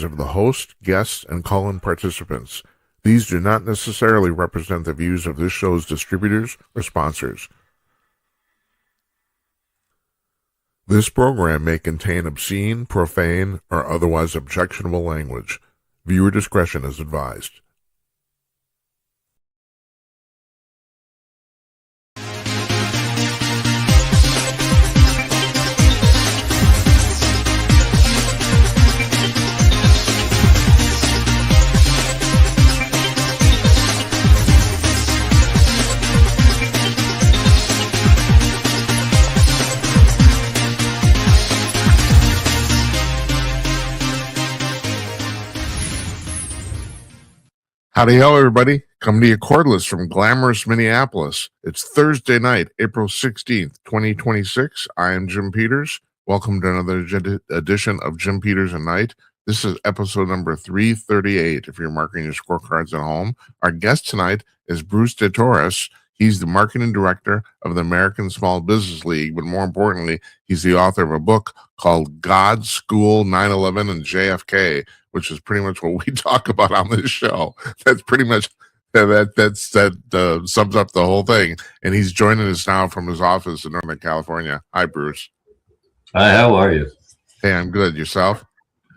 views of the host, guests, and call-in participants. These do not necessarily represent the views of this show's distributors or sponsors. This program may contain obscene, profane, or otherwise objectionable language. Viewer discretion is advised. Howdy ho, everybody. Coming to you cordless from glamorous Minneapolis. It's Thursday night, April 16th, 2026. I am Jim Peters. Welcome to another edition of Jim Peters at Night. This is episode number 338, if you're marking your scorecards at home. Our guest tonight is BRUCE De Torres. He's the marketing director of the American Small Business League, but more importantly, he's the author of a book called God, School, 9/11, and JFK, which is pretty much what we talk about on this show. That's pretty much that sums up the whole thing. And he's joining us now from his office in Northern California. Hi, Bruce. Hi, how are you? Hey, I'm good. Yourself?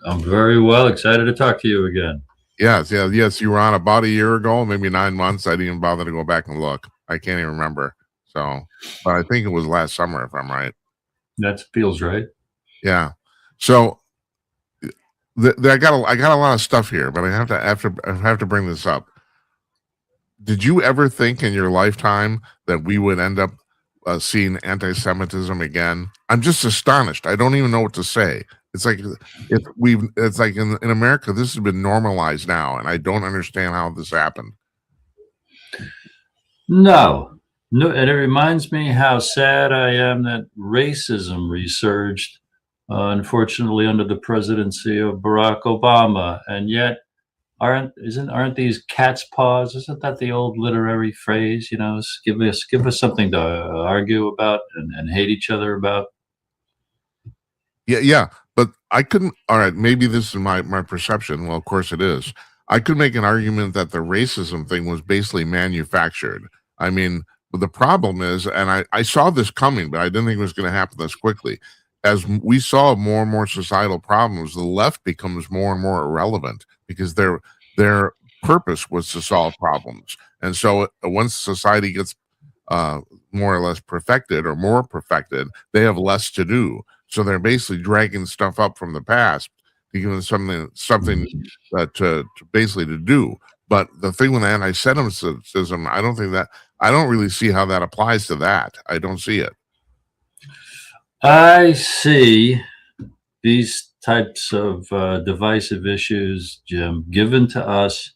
I'm very well. Excited to talk to you again. Yes. You were on about a year ago, maybe 9 months. I didn't even bother to go back and look. I can't even remember. So, but I think it was last summer, if I'm right. That feels right. Yeah. So I got a lot of stuff here, but I have to bring this up. Did you ever think in your lifetime that we would end up seeing anti-Semitism again? I'm just astonished. I don't even know what to say. It's like in America, this has been normalized now, and I don't understand how this happened. No, and it reminds me how sad I am that racism resurged, unfortunately, under the presidency of Barack Obama, and yet aren't these cat's paws? Isn't that the old literary phrase? You know, give us something to argue about and hate each other about. Yeah, but I couldn't. All right, maybe this is my perception. Well, of course it is. I could make an argument that the racism thing was basically manufactured. I mean, but the problem is, and I saw this coming, but I didn't think it was going to happen this quickly. As we saw more and more societal problems, the left becomes more and more irrelevant because their purpose was to solve problems. And so once society gets more or less perfected or more perfected, they have less to do. So they're basically dragging stuff up from the past to give them something to basically to do. But the thing with anti-Semitism, I don't really see how that applies to that. I don't see it. I see these types of divisive issues, Jim, given to us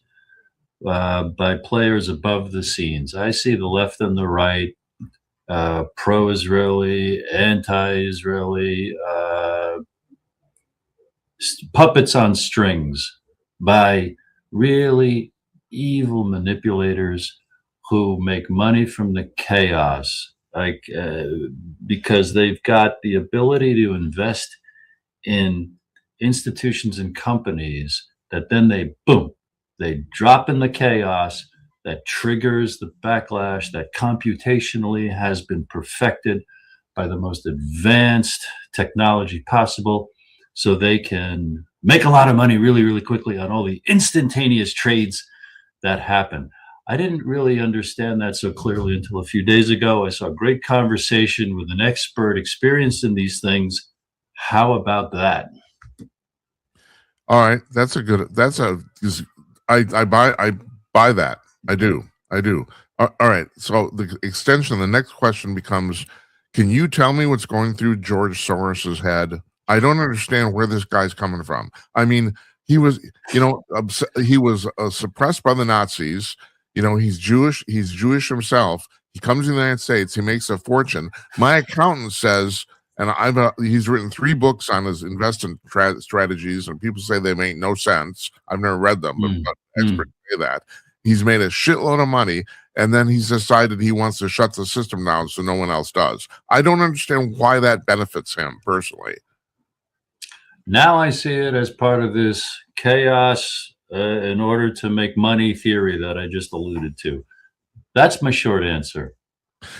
by players above the scenes. I see the left and the right, pro-Israeli, anti-Israeli, puppets on strings by really evil manipulators who make money from the chaos, because they've got the ability to invest in institutions and companies that then they drop in the chaos that triggers the backlash that computationally has been perfected by the most advanced technology possible, so they can make a lot of money really, really quickly on all the instantaneous trades that happen. I didn't really understand that so clearly until a few days ago. I saw a great conversation with an expert experienced in these things. How about that? All right, I buy that. I do. All right. So the extension, the next question becomes, can you tell me what's going through George Soros's head? I don't understand where this guy's coming from. I mean, he was suppressed by the Nazis. You know, he's Jewish himself. He comes to the United States. He makes a fortune. My accountant says, and he's written 3 books on his investment strategies, and people say they make no sense. I've never read them, but experts say that. He's made a shitload of money, and then he's decided he wants to shut the system down so no one else does. I don't understand why that benefits him personally. Now I see it as part of this chaos in order to make money theory that I just alluded to. That's my short answer.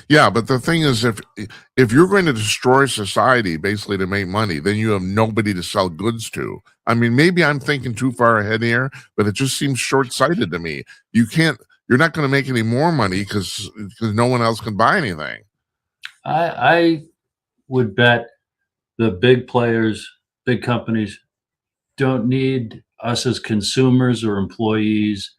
Yeah, but the thing is, if you're going to destroy society basically to make money, then you have nobody to sell goods to. I mean, maybe I'm thinking too far ahead here, but it just seems short-sighted to me. You can't. You're not going to make any more money because no one else can buy anything. I would bet the big players, big companies, don't need us as consumers or employees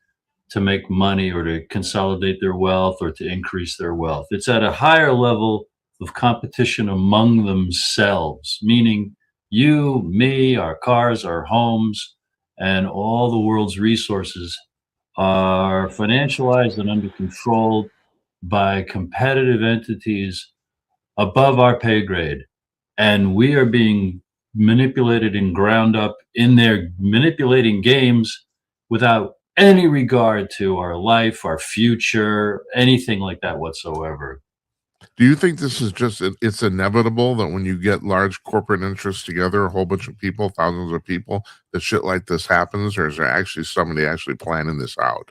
to make money or to consolidate their wealth or to increase their wealth. It's at a higher level of competition among themselves, meaning you, me, our cars, our homes, and all the world's resources are financialized and under control by competitive entities above our pay grade. And we are being manipulated and ground up in their manipulating games without any regard to our life, our future, anything like that whatsoever. Do you think this is just it's inevitable that when you get large corporate interests together, a whole bunch of people, thousands of people, that shit like this happens, or is there actually somebody actually planning this out?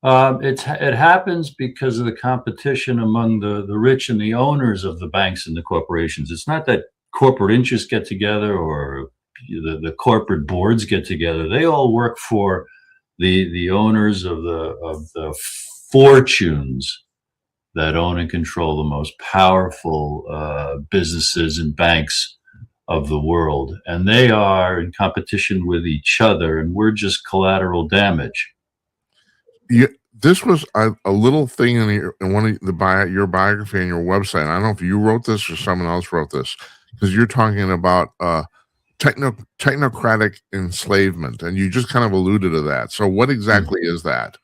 It happens because of the competition among the rich and the owners of the banks and the corporations. It's not that corporate interests get together or the corporate boards get together. They all work for the owners of the fortunes that own and control the most powerful businesses and banks of the world, and they are in competition with each other, and we're just collateral damage. This was a little thing in one of your biography and your website. I don't know if you wrote this or someone else wrote this, because you're talking about technocratic enslavement, and you just kind of alluded to that. So, what exactly is that?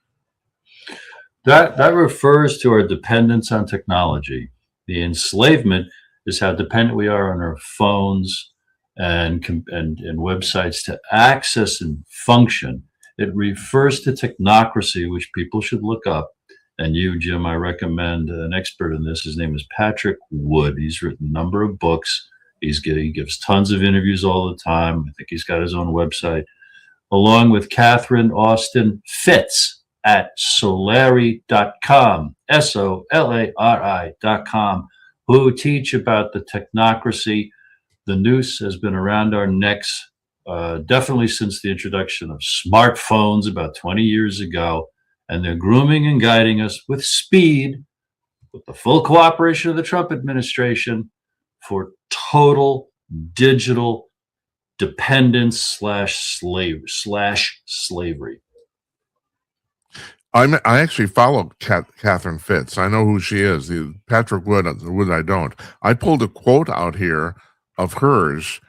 That refers to our dependence on technology. The enslavement is how dependent we are on our phones and websites to access and function. It refers to technocracy, which people should look up. And you, Jim, I recommend an expert in this. His name is Patrick Wood. He's written a number of books. He gives tons of interviews all the time. I think he's got his own website, along with Catherine Austin Fitz at Solari.com, SOLARI.com, who teach about the technocracy. The noose has been around our necks definitely since the introduction of smartphones about 20 years ago, and they're grooming and guiding us with speed, with the full cooperation of the Trump administration, for total digital dependence slavery. I actually follow Catherine Fitz. I know who she is. Patrick Wood, I don't. I pulled a quote out here of hers,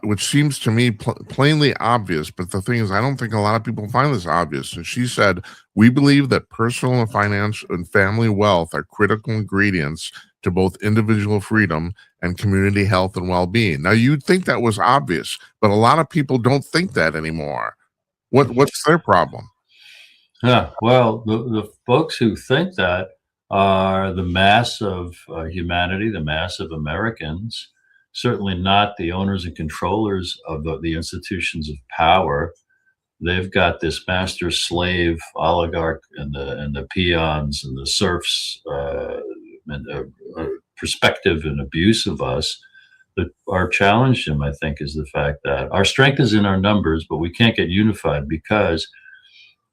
which seems to me plainly obvious. But the thing is, I don't think a lot of people find this obvious. And she said, "We believe that personal and financial and family wealth are critical ingredients to both individual freedom and community health and well-being." Now, you'd think that was obvious, but a lot of people don't think that anymore. What's their problem? Yeah, well, the folks who think that are the mass of humanity, the mass of Americans, certainly not the owners and controllers of the institutions of power. They've got this master slave oligarch and the peons and the serfs perspective and abuse of us. But our challenge, Jim, I think, is the fact that our strength is in our numbers, but we can't get unified because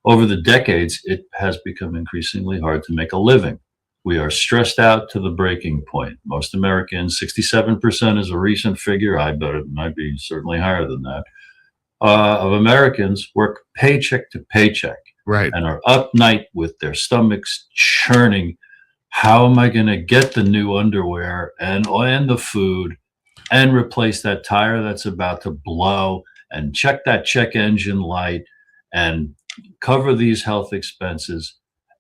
over the decades, it has become increasingly hard to make a living. We are stressed out to the breaking point. Most Americans, 67% is a recent figure. I bet it might be certainly higher than that, of Americans work paycheck to paycheck, right, and are up night with their stomachs churning. How am I going to get the new underwear and the food and replace that tire that's about to blow and check that check engine light and cover these health expenses?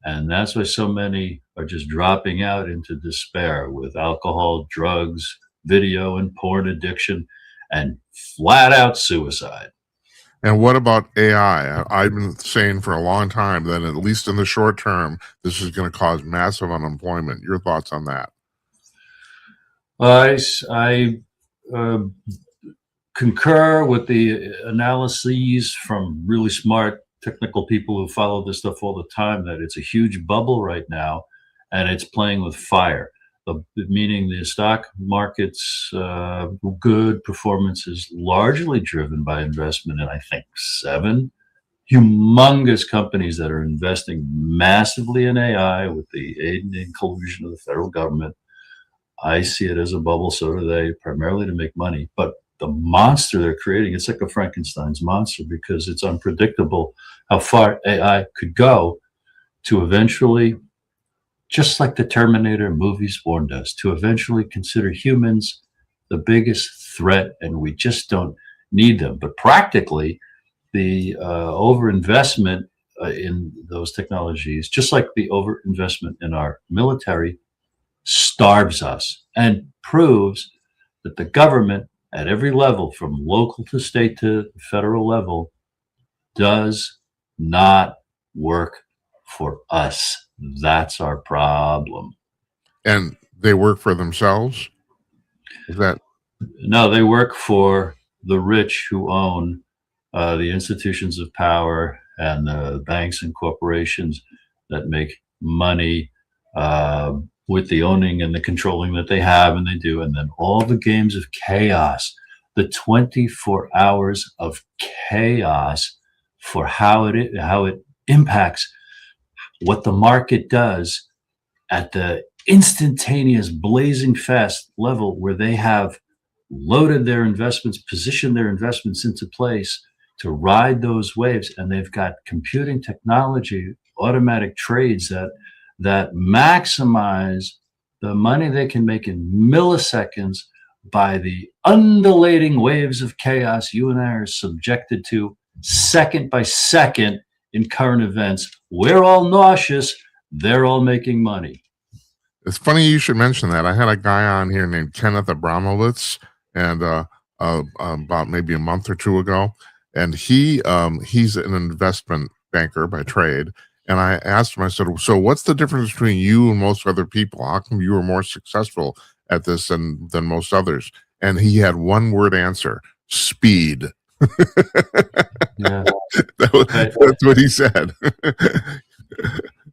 And that's why so many are just dropping out into despair with alcohol, drugs, video and porn addiction, and flat out suicide. And what about AI? I've been saying for a long time that at least in the short term, this is going to cause massive unemployment. Your thoughts on that? I concur with the analyses from really smart technical people who follow this stuff all the time that it's a huge bubble right now, and it's playing with fire. Meaning the stock market's good performance is largely driven by investment in, I think, 7 humongous companies that are investing massively in AI with the aid and inclusion of the federal government. I see it as a bubble, so do they, primarily to make money. But the monster they're creating, it's like a Frankenstein's monster because it's unpredictable how far AI could go to eventually, just like the Terminator movies warned us, to eventually consider humans the biggest threat, and we just don't need them. But practically, the overinvestment in those technologies, just like the overinvestment in our military, starves us and proves that the government at every level, from local to state to federal level, does not work for us. That's our problem. And they work for themselves? Is that? No, they work for the rich who own the institutions of power and the banks and corporations that make money with the owning and the controlling that they have and they do. And then all the games of chaos, the 24 hours of chaos for how it impacts what the market does at the instantaneous blazing fast level where they have loaded their investments, positioned their investments into place to ride those waves. And they've got computing technology, automatic trades that maximize the money they can make in milliseconds by the undulating waves of chaos you and I are subjected to second by second in current events. We're all nauseous. They're all making money. It's funny you should mention that. I had a guy on here named Kenneth Abramowitz, and about maybe a month or two ago, and he's an investment banker by trade. And I asked him, I said, so what's the difference between you and most other people? How come you were more successful at this than most others? And he had one word answer: speed. Yeah. That's what he said.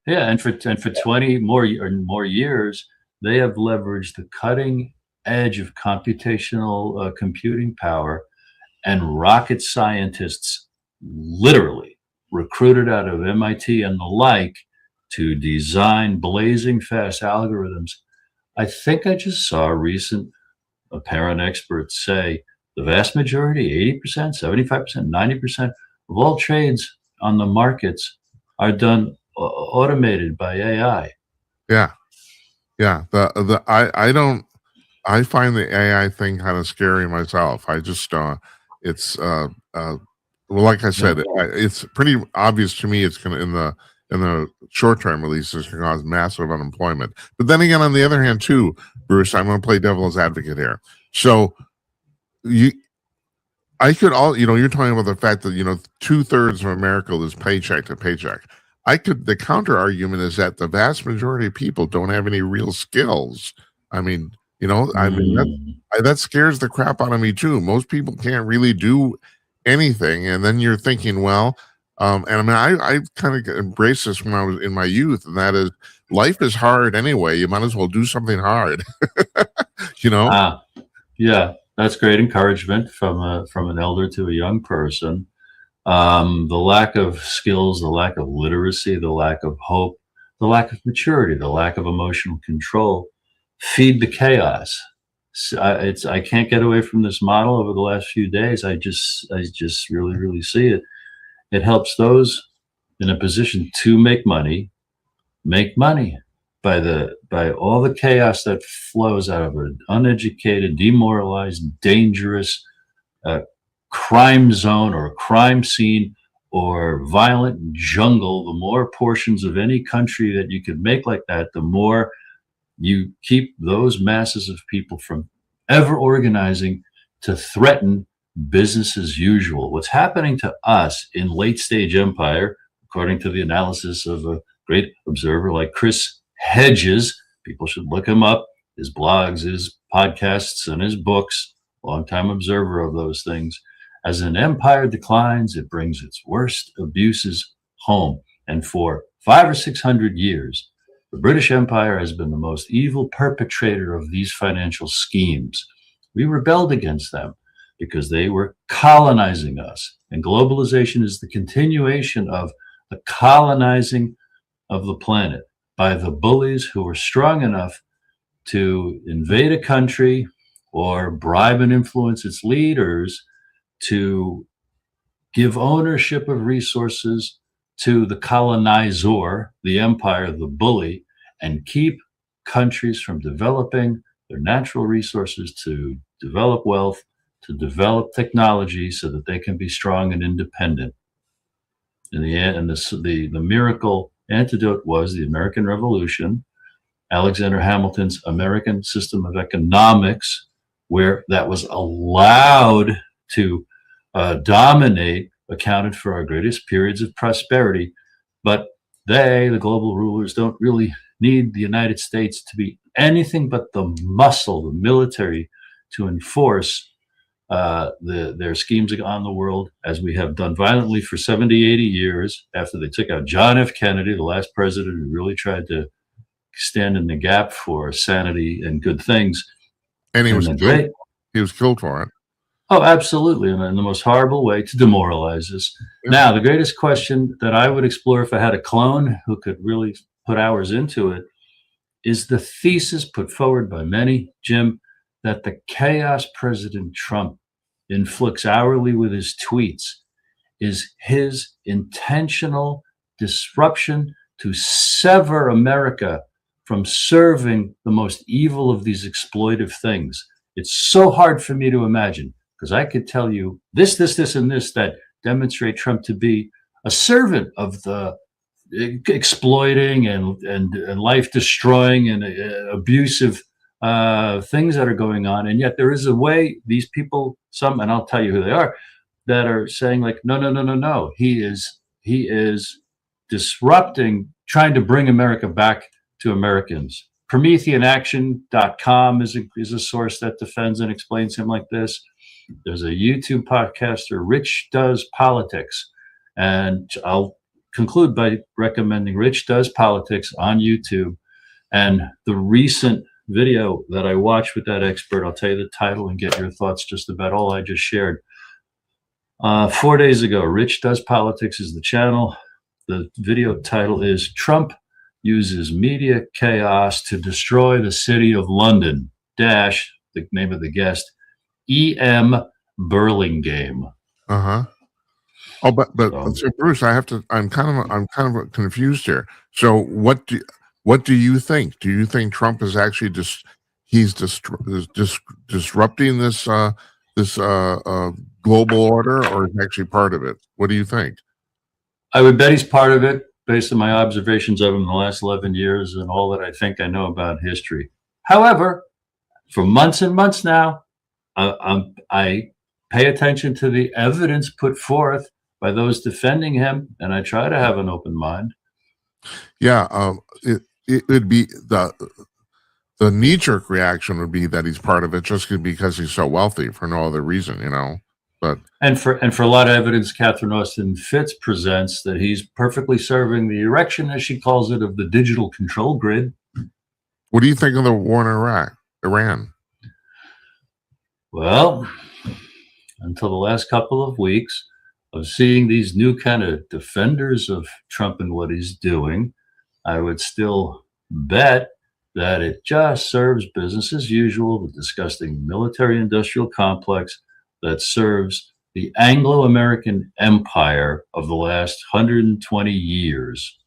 Yeah, and for 20 more years, they have leveraged the cutting edge of computational computing power, and rocket scientists literally recruited out of MIT and the like to design blazing fast algorithms. I think I just saw a recent apparent expert say the vast majority, 80%, 75%, 90% of all trades on the markets are done automated by AI. Yeah. I find the AI thing kind of scary myself. I just it's well, like I said, it's pretty obvious to me. It's gonna, in the short term at least, it's gonna cause massive unemployment. But then again, on the other hand, too, Bruce, I'm gonna play devil's advocate here. So I could you're talking about the fact that 2/3 of America lives paycheck to paycheck. The counter argument is that the vast majority of people don't have any real skills. I mean, that scares the crap out of me too. Most people can't really do anything, and then you're thinking, well, and I mean, I kind of embraced this when I was in my youth, and that is, life is hard anyway. You might as well do something hard. Yeah, that's great encouragement from an elder to a young person. The lack of skills, the lack of literacy, the lack of hope, the lack of maturity, the lack of emotional control feed the chaos. I can't get away from this model over the last few days. I just really, really see it. It helps those in a position to make money by all the chaos that flows out of an uneducated, demoralized, dangerous crime zone or crime scene or violent jungle. The more portions of any country that you could make like that, the more you keep those masses of people from ever organizing to threaten business as usual. What's happening to us in late stage empire, according to the analysis of a great observer like Chris Hedges, people should look him up, his blogs, his podcasts, and his books, longtime observer of those things. As an empire declines, it brings its worst abuses home. And for 500 or 600 years, the British Empire has been the most evil perpetrator of these financial schemes. We rebelled against them because they were colonizing us. And globalization is the continuation of the colonizing of the planet by the bullies who were strong enough to invade a country or bribe and influence its leaders to give ownership of resources to the colonizer, the empire, the bully, and keep countries from developing their natural resources to develop wealth, to develop technology so that they can be strong and independent. In the end, and the miracle antidote was the American Revolution, Alexander Hamilton's American system of economics, where that was allowed to dominate, accounted for our greatest periods of prosperity. But they, the global rulers, don't really need the United States to be anything but the muscle, the military, to enforce their schemes on the world, as we have done violently for 70, 80 years after they took out John F. Kennedy, the last president who really tried to stand in the gap for sanity and good things. And he was killed. He was killed for it. Oh, absolutely, in the most horrible way to demoralize us. Yeah. Now, the greatest question that I would explore if I had a clone who could really put hours into it is the thesis put forward by many, Jim, that the chaos President Trump inflicts hourly with his tweets is his intentional disruption to sever America from serving the most evil of these exploitive things. It's so hard for me to imagine, because I could tell you this, and this that demonstrate Trump to be a servant of the exploiting and life destroying and abusive things that are going on. And yet there is a way these people, some, and I'll tell you who they are, that are saying like, no. He is disrupting, trying to bring America back to Americans. PrometheanAction.com is a source that defends and explains him like this. There's a YouTube podcaster, Rich Does Politics. And I'll conclude by recommending Rich Does Politics on YouTube. And the recent video that I watched with that expert, I'll tell you the title and get your thoughts just about all I just shared. 4 days ago, Rich Does Politics is the channel. The video title is Trump Uses Media Chaos to Destroy the City of London, dash, the name of the guest, E.M. Burlingame. Uh-huh. Oh, but so Bruce, I'm kind of confused here. So what do you think? Do you think Trump is actually disrupting this global order, or is actually part of it? What do you think? I would bet he's part of it, based on my observations of him in the last 11 years and all that I think I know about history. However, for months and months now, I pay attention to the evidence put forth by those defending him, and I try to have an open mind. Yeah, it would be the knee-jerk reaction would be that he's part of it just because he's so wealthy, for no other reason, you know. But for a lot of evidence, Catherine Austin Fitts presents that he's perfectly serving the erection, as she calls it, of the digital control grid. What do you think of the war in Iran? Well, until the last couple of weeks of seeing these new kind of defenders of Trump and what he's doing, I would still bet that it just serves business as usual, the disgusting military-industrial complex that serves the Anglo-American empire of the last 120 years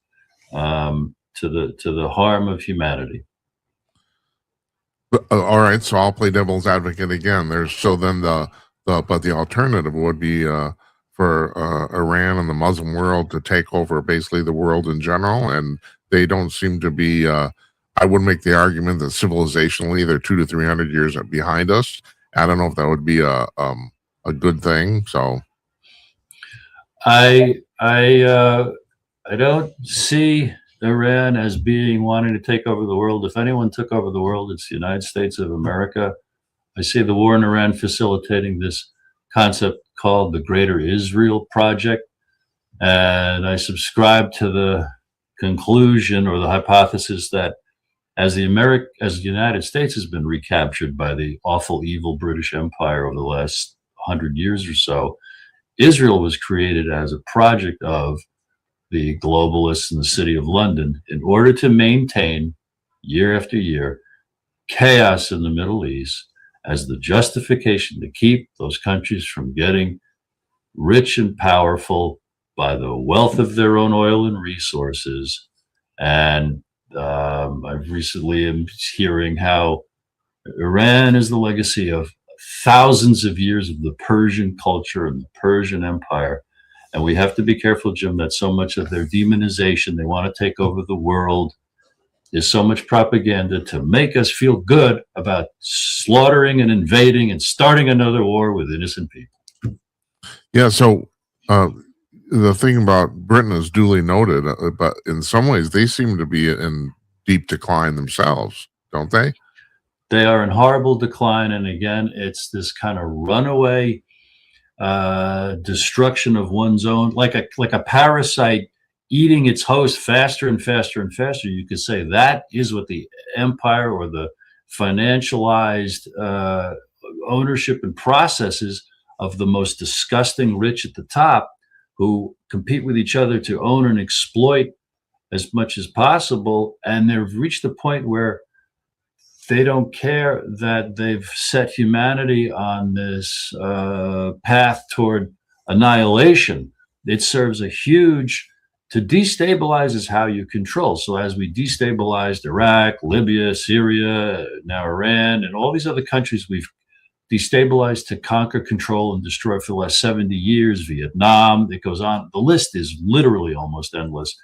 to the harm of humanity. All right, so I'll play devil's advocate again. But the alternative would be for Iran and the Muslim world to take over basically the world in general, and they don't seem to be. I would make the argument that civilizationally they're 200 to 300 years behind us. I don't know if that would be a good thing. So, I don't see Iran as wanting to take over the world. If anyone took over the world, it's the United States of America. I see the war in Iran facilitating this concept called the Greater Israel Project. And I subscribe to the conclusion or the hypothesis that as the United States has been recaptured by the awful, evil British Empire over the last 100 years or so, Israel was created as a project of the globalists in the city of London in order to maintain year after year chaos in the Middle East as the justification to keep those countries from getting rich and powerful by the wealth of their own oil and resources. And I've recently am hearing how Iran is the legacy of thousands of years of the Persian culture and the Persian Empire. And we have to be careful, Jim, that so much of their demonization, they want to take over the world, is so much propaganda to make us feel good about slaughtering and invading and starting another war with innocent people. Yeah. So the thing about Britain is duly noted, but in some ways they seem to be in deep decline themselves, don't they? They are in horrible decline. And again, it's this kind of runaway destruction of one's own, like a parasite eating its host faster and faster and faster. You could say that is what the empire or the financialized ownership and processes of the most disgusting rich at the top, who compete with each other to own and exploit as much as possible. And they've reached a point where they don't care that they've set humanity on this path toward annihilation. It serves a huge, to destabilize is how you control. So as we destabilized Iraq, Libya, Syria, now Iran, and all these other countries we've destabilized to conquer, control, and destroy for the last 70 years, Vietnam, it goes on. The list is literally almost endless.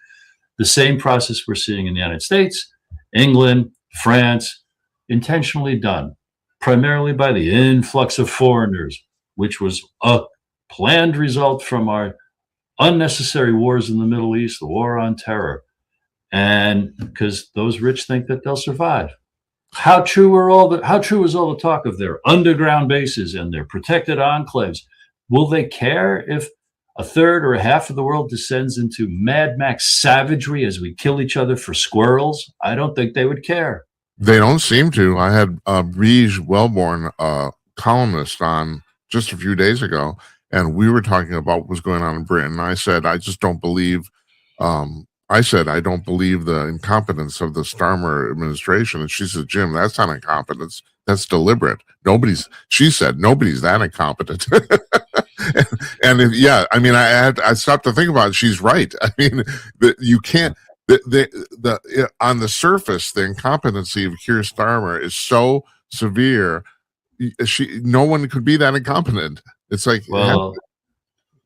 The same process we're seeing in the United States, England, France, intentionally done, primarily by the influx of foreigners, which was a planned result from our unnecessary wars in the Middle East, the war on terror. And because those rich think that they'll survive. How true is all the talk of their underground bases and their protected enclaves? Will they care if a third or a half of the world descends into Mad Max savagery as we kill each other for squirrels? I don't think they would care. They don't seem to. I had Briege Wellborn, columnist, on just a few days ago, and we were talking about what was going on in Britain. I said, I just don't believe. I don't believe the incompetence of the Starmer administration. And she said, Jim, that's not incompetence. That's deliberate. She said, nobody's that incompetent. Yeah, I mean, I stopped to think about it. She's right. I mean, you can't, on the surface, the incompetency of Keir Starmer is so severe. No one could be that incompetent. It's like, well,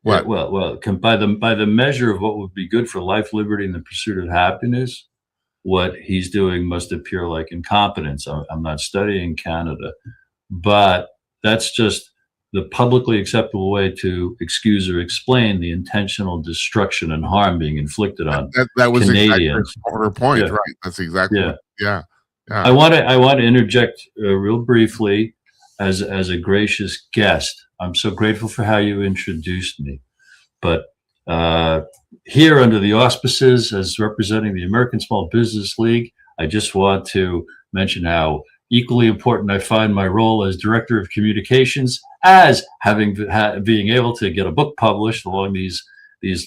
what? Yeah, well, by the measure of what would be good for life, liberty, and the pursuit of happiness, what he's doing must appear like incompetence. I'm not studying Canada, but that's just the publicly acceptable way to excuse or explain the intentional destruction and harm being inflicted on that was Canadians. Exactly her point, Yeah. right? That's exactly yeah. I want to interject real briefly as a gracious guest. I'm so grateful for how you introduced me. But here, under the auspices as representing the American Small Business League, I just want to mention how equally important I find my role as Director of Communications, as being able to get a book published along these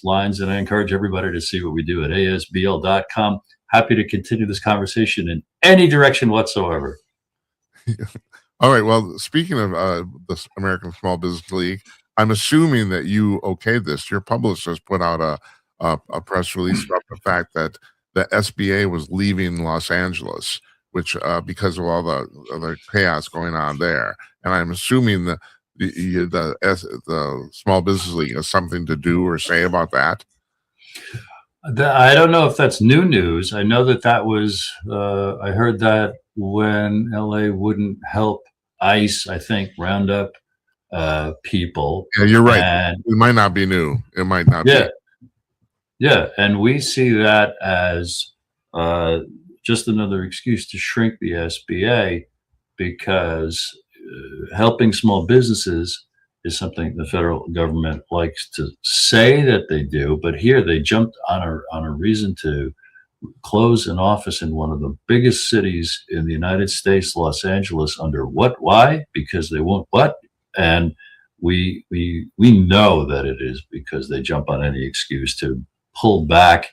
lines. And I encourage everybody to see what we do at asbl.com. Happy to continue this conversation in any direction whatsoever. All right. Well, speaking of the American Small Business League, I'm assuming that you okayed this. Your publicist put out a press release about the fact that the SBA was leaving Los Angeles, which because of all the chaos going on there. And I'm assuming that the Small Business League has something to do or say about that. I don't know if that's new news. I know that was, I heard that when LA wouldn't help ICE, I think, round up people. Yeah, you're right. And it might not be new. It might not be. Yeah, and we see that as just another excuse to shrink the SBA, because helping small businesses is something the federal government likes to say that they do, but here they jumped on a reason to close an office in one of the biggest cities in the United States, Los Angeles, under what? Why? Because they won't what? And we know that it is because they jump on any excuse to pull back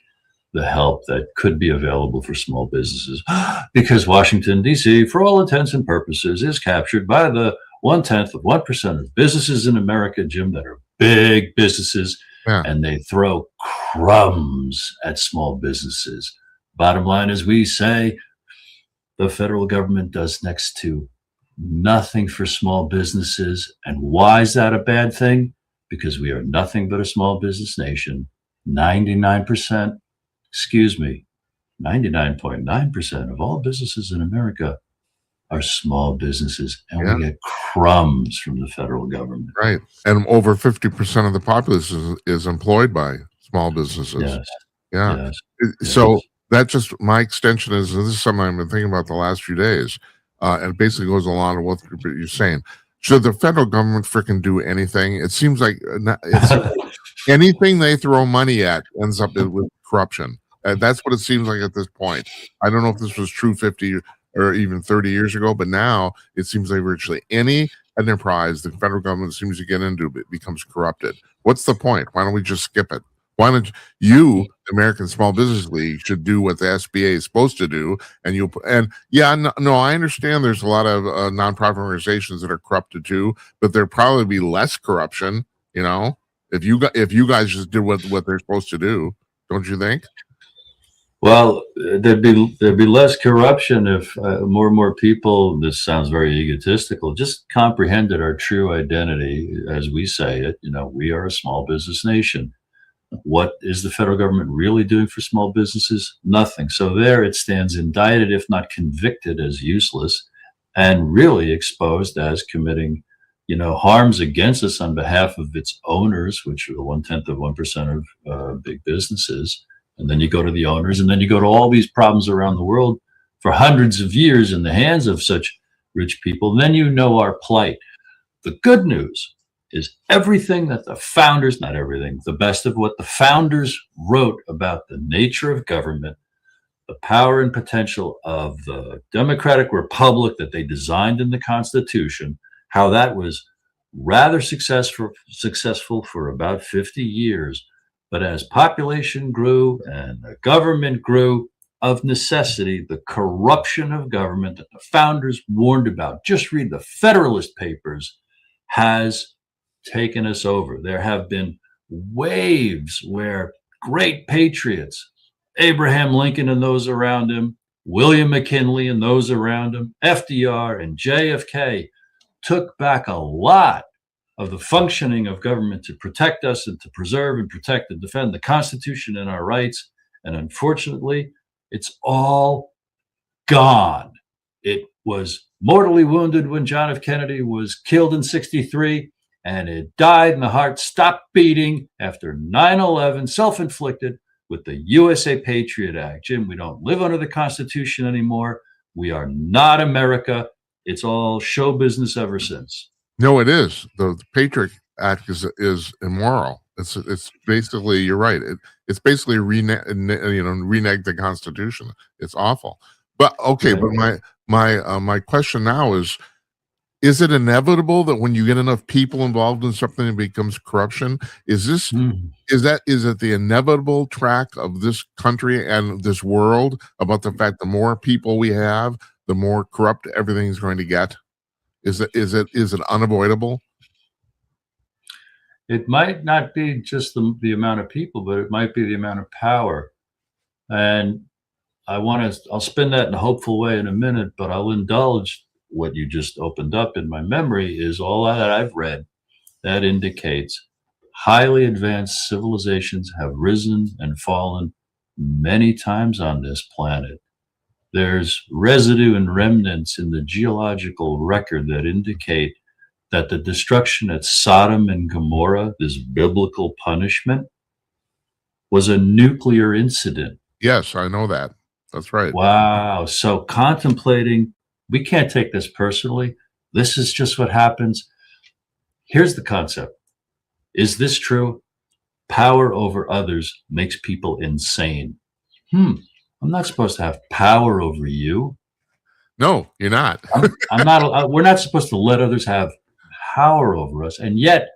the help that could be available for small businesses, because Washington, D.C., for all intents and purposes, is captured by the 0.1% of businesses in America, Jim, that are big businesses, Yeah. and they throw crumbs at small businesses. Bottom line is, we say the federal government does next to nothing for small businesses. And why is that a bad thing? Because we are nothing but a small business nation. 99%, excuse me, 99.9% of all businesses in America are small businesses, and Yeah. we get crumbs from the federal government. Right. And over 50% of the populace is employed by small businesses. Yes. Yeah. Yes. So Yes. that just, my extension is, this is something I've been thinking about the last few days. And it basically goes along with what you're saying. Should the federal government freaking do anything? It seems like anything they throw money at ends up with corruption. That's what it seems like at this point. I don't know if this was true 50 or even 30 years ago, but now it seems like virtually any enterprise the federal government seems to get into becomes corrupted. What's the point? Why don't we just skip it? Why don't you, the American Small Business League, should do what the SBA is supposed to do? And yeah, no, I understand there's a lot of nonprofit organizations that are corrupted too, but there'd probably be less corruption, you know, if you guys just did what they're supposed to do, don't you think? Well, there'd be less corruption if more and more people, this sounds very egotistical, just comprehended our true identity as we say it. You know, we are a small business nation. What is the federal government really doing for small businesses? Nothing. So there it stands indicted, if not convicted, as useless, and really exposed as committing, harms against us on behalf of its owners, which are the 0.1% of big businesses. And then you go to the owners, and then you go to all these problems around the world for hundreds of years in the hands of such rich people. Then you know our plight. The good news is everything that the founders, not everything, the best of what the founders wrote about the nature of government, the power and potential of the democratic republic that they designed in the Constitution, how that was rather successful for about 50 years. But as population grew and the government grew, of necessity, the corruption of government that the founders warned about, just read the Federalist Papers, has taken us over. There have been waves where great patriots, Abraham Lincoln and those around him, William McKinley and those around him, FDR and JFK, took back a lot of the functioning of government to protect us and to preserve and protect and defend the Constitution and our rights. And unfortunately, it's all gone. It was mortally wounded when John F. Kennedy was killed in 1963, and it died and the heart stopped beating after 9/11, self-inflicted, with the USA Patriot Act. Jim, we don't live under the Constitution anymore. We are not America. It's all show business ever since. No, it is. The Patriot Act is immoral. It's basically, you're right. It's basically renege the Constitution. It's awful. But okay, but my question now is it inevitable that when you get enough people involved in something, it becomes corruption? Is it the inevitable track of this country and this world about the fact the more people we have, the more corrupt everything's going to get? Is it unavoidable? It might not be just the amount of people, but it might be the amount of power. And I'll spin that in a hopeful way in a minute, but I'll indulge what you just opened up in my memory is all that I've read that indicates highly advanced civilizations have risen and fallen many times on this planet. There's residue and remnants in the geological record that indicate that the destruction at Sodom and Gomorrah, this biblical punishment, was a nuclear incident. Yes, I know that. That's right. Wow. So contemplating, we can't take this personally, This is just what happens. Here's the concept. Is this true? Power over others makes people insane. I'm not supposed to have power over you. No, you're not. I'm not. We're not supposed to let others have power over us. And yet,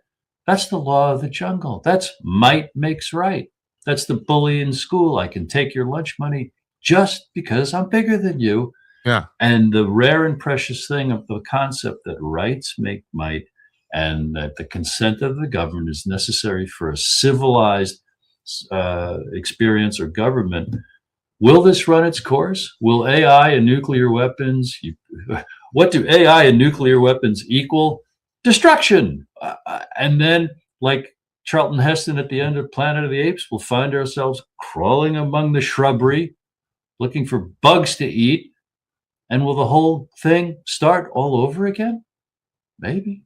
that's the law of the jungle. That's might makes right. That's the bully in school. I can take your lunch money just because I'm bigger than you. Yeah. And the rare and precious thing of the concept that rights make might, and that the consent of the governed is necessary for a civilized experience or government. Will this run its course? Will AI and nuclear weapons, what do AI and nuclear weapons equal? Destruction. And then, like Charlton Heston at the end of Planet of the Apes, we'll find ourselves crawling among the shrubbery, looking for bugs to eat. And will the whole thing start all over again? Maybe.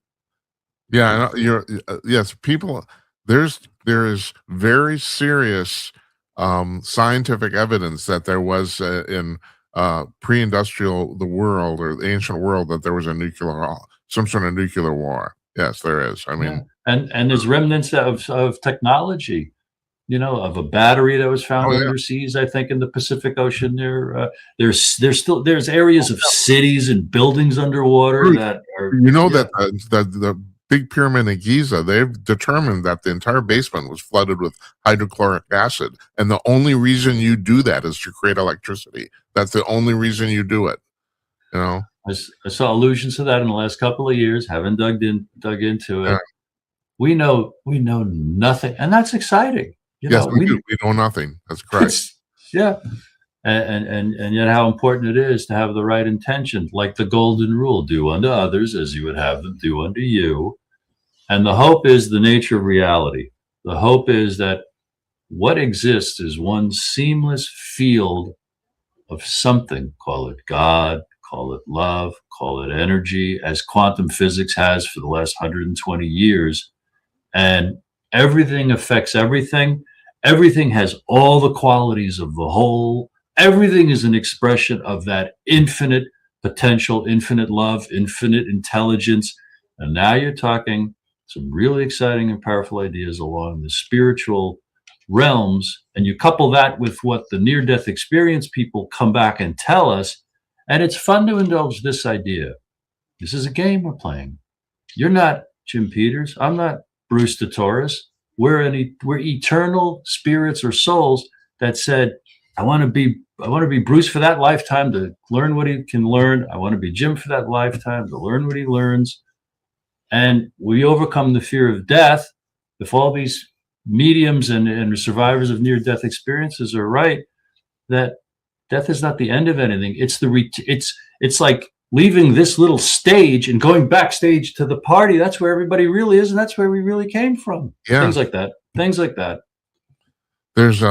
Yeah, yes, people. There is very serious scientific evidence that there was in pre-industrial the world or the ancient world that there was some sort of nuclear war. Yes, there is. I mean, and there's remnants of technology, of a battery that was found underseas, I think, in the Pacific Ocean. There's areas of cities and buildings underwater that are. That the big pyramid in Giza, they've determined that the entire basement was flooded with hydrochloric acid, and the only reason you do that is to create electricity. That's the only reason you do it. I saw allusions to that in the last couple of years. Haven't dug into it. We know nothing, and that's exciting. Yes, we do. We know nothing. That's correct. Yeah. And yet how important it is to have the right intention, like the golden rule: do unto others as you would have them do unto you. And the hope is the nature of reality. The hope is that what exists is one seamless field of something. Call it God, call it love, call it energy, as quantum physics has for the last 120 years. And everything affects everything. Everything has all the qualities of the whole. Everything is an expression of that infinite potential, infinite love, infinite intelligence. And now you're talking some really exciting and powerful ideas along the spiritual realms. And you couple that with what the near-death experience people come back and tell us. And it's fun to indulge this idea. This is a game we're playing. You're not Jim Peters. I'm not Bruce de Torres. We're eternal spirits or souls that said, I want to be Bruce for that lifetime to learn what he can learn. I want to be Jim for that lifetime to learn what he learns. And we overcome the fear of death. If all these mediums and survivors of near-death experiences are right, that death is not the end of anything. It's like leaving this little stage and going backstage to the party. That's where everybody really is, and that's where we really came from. Yeah. Things like that. There's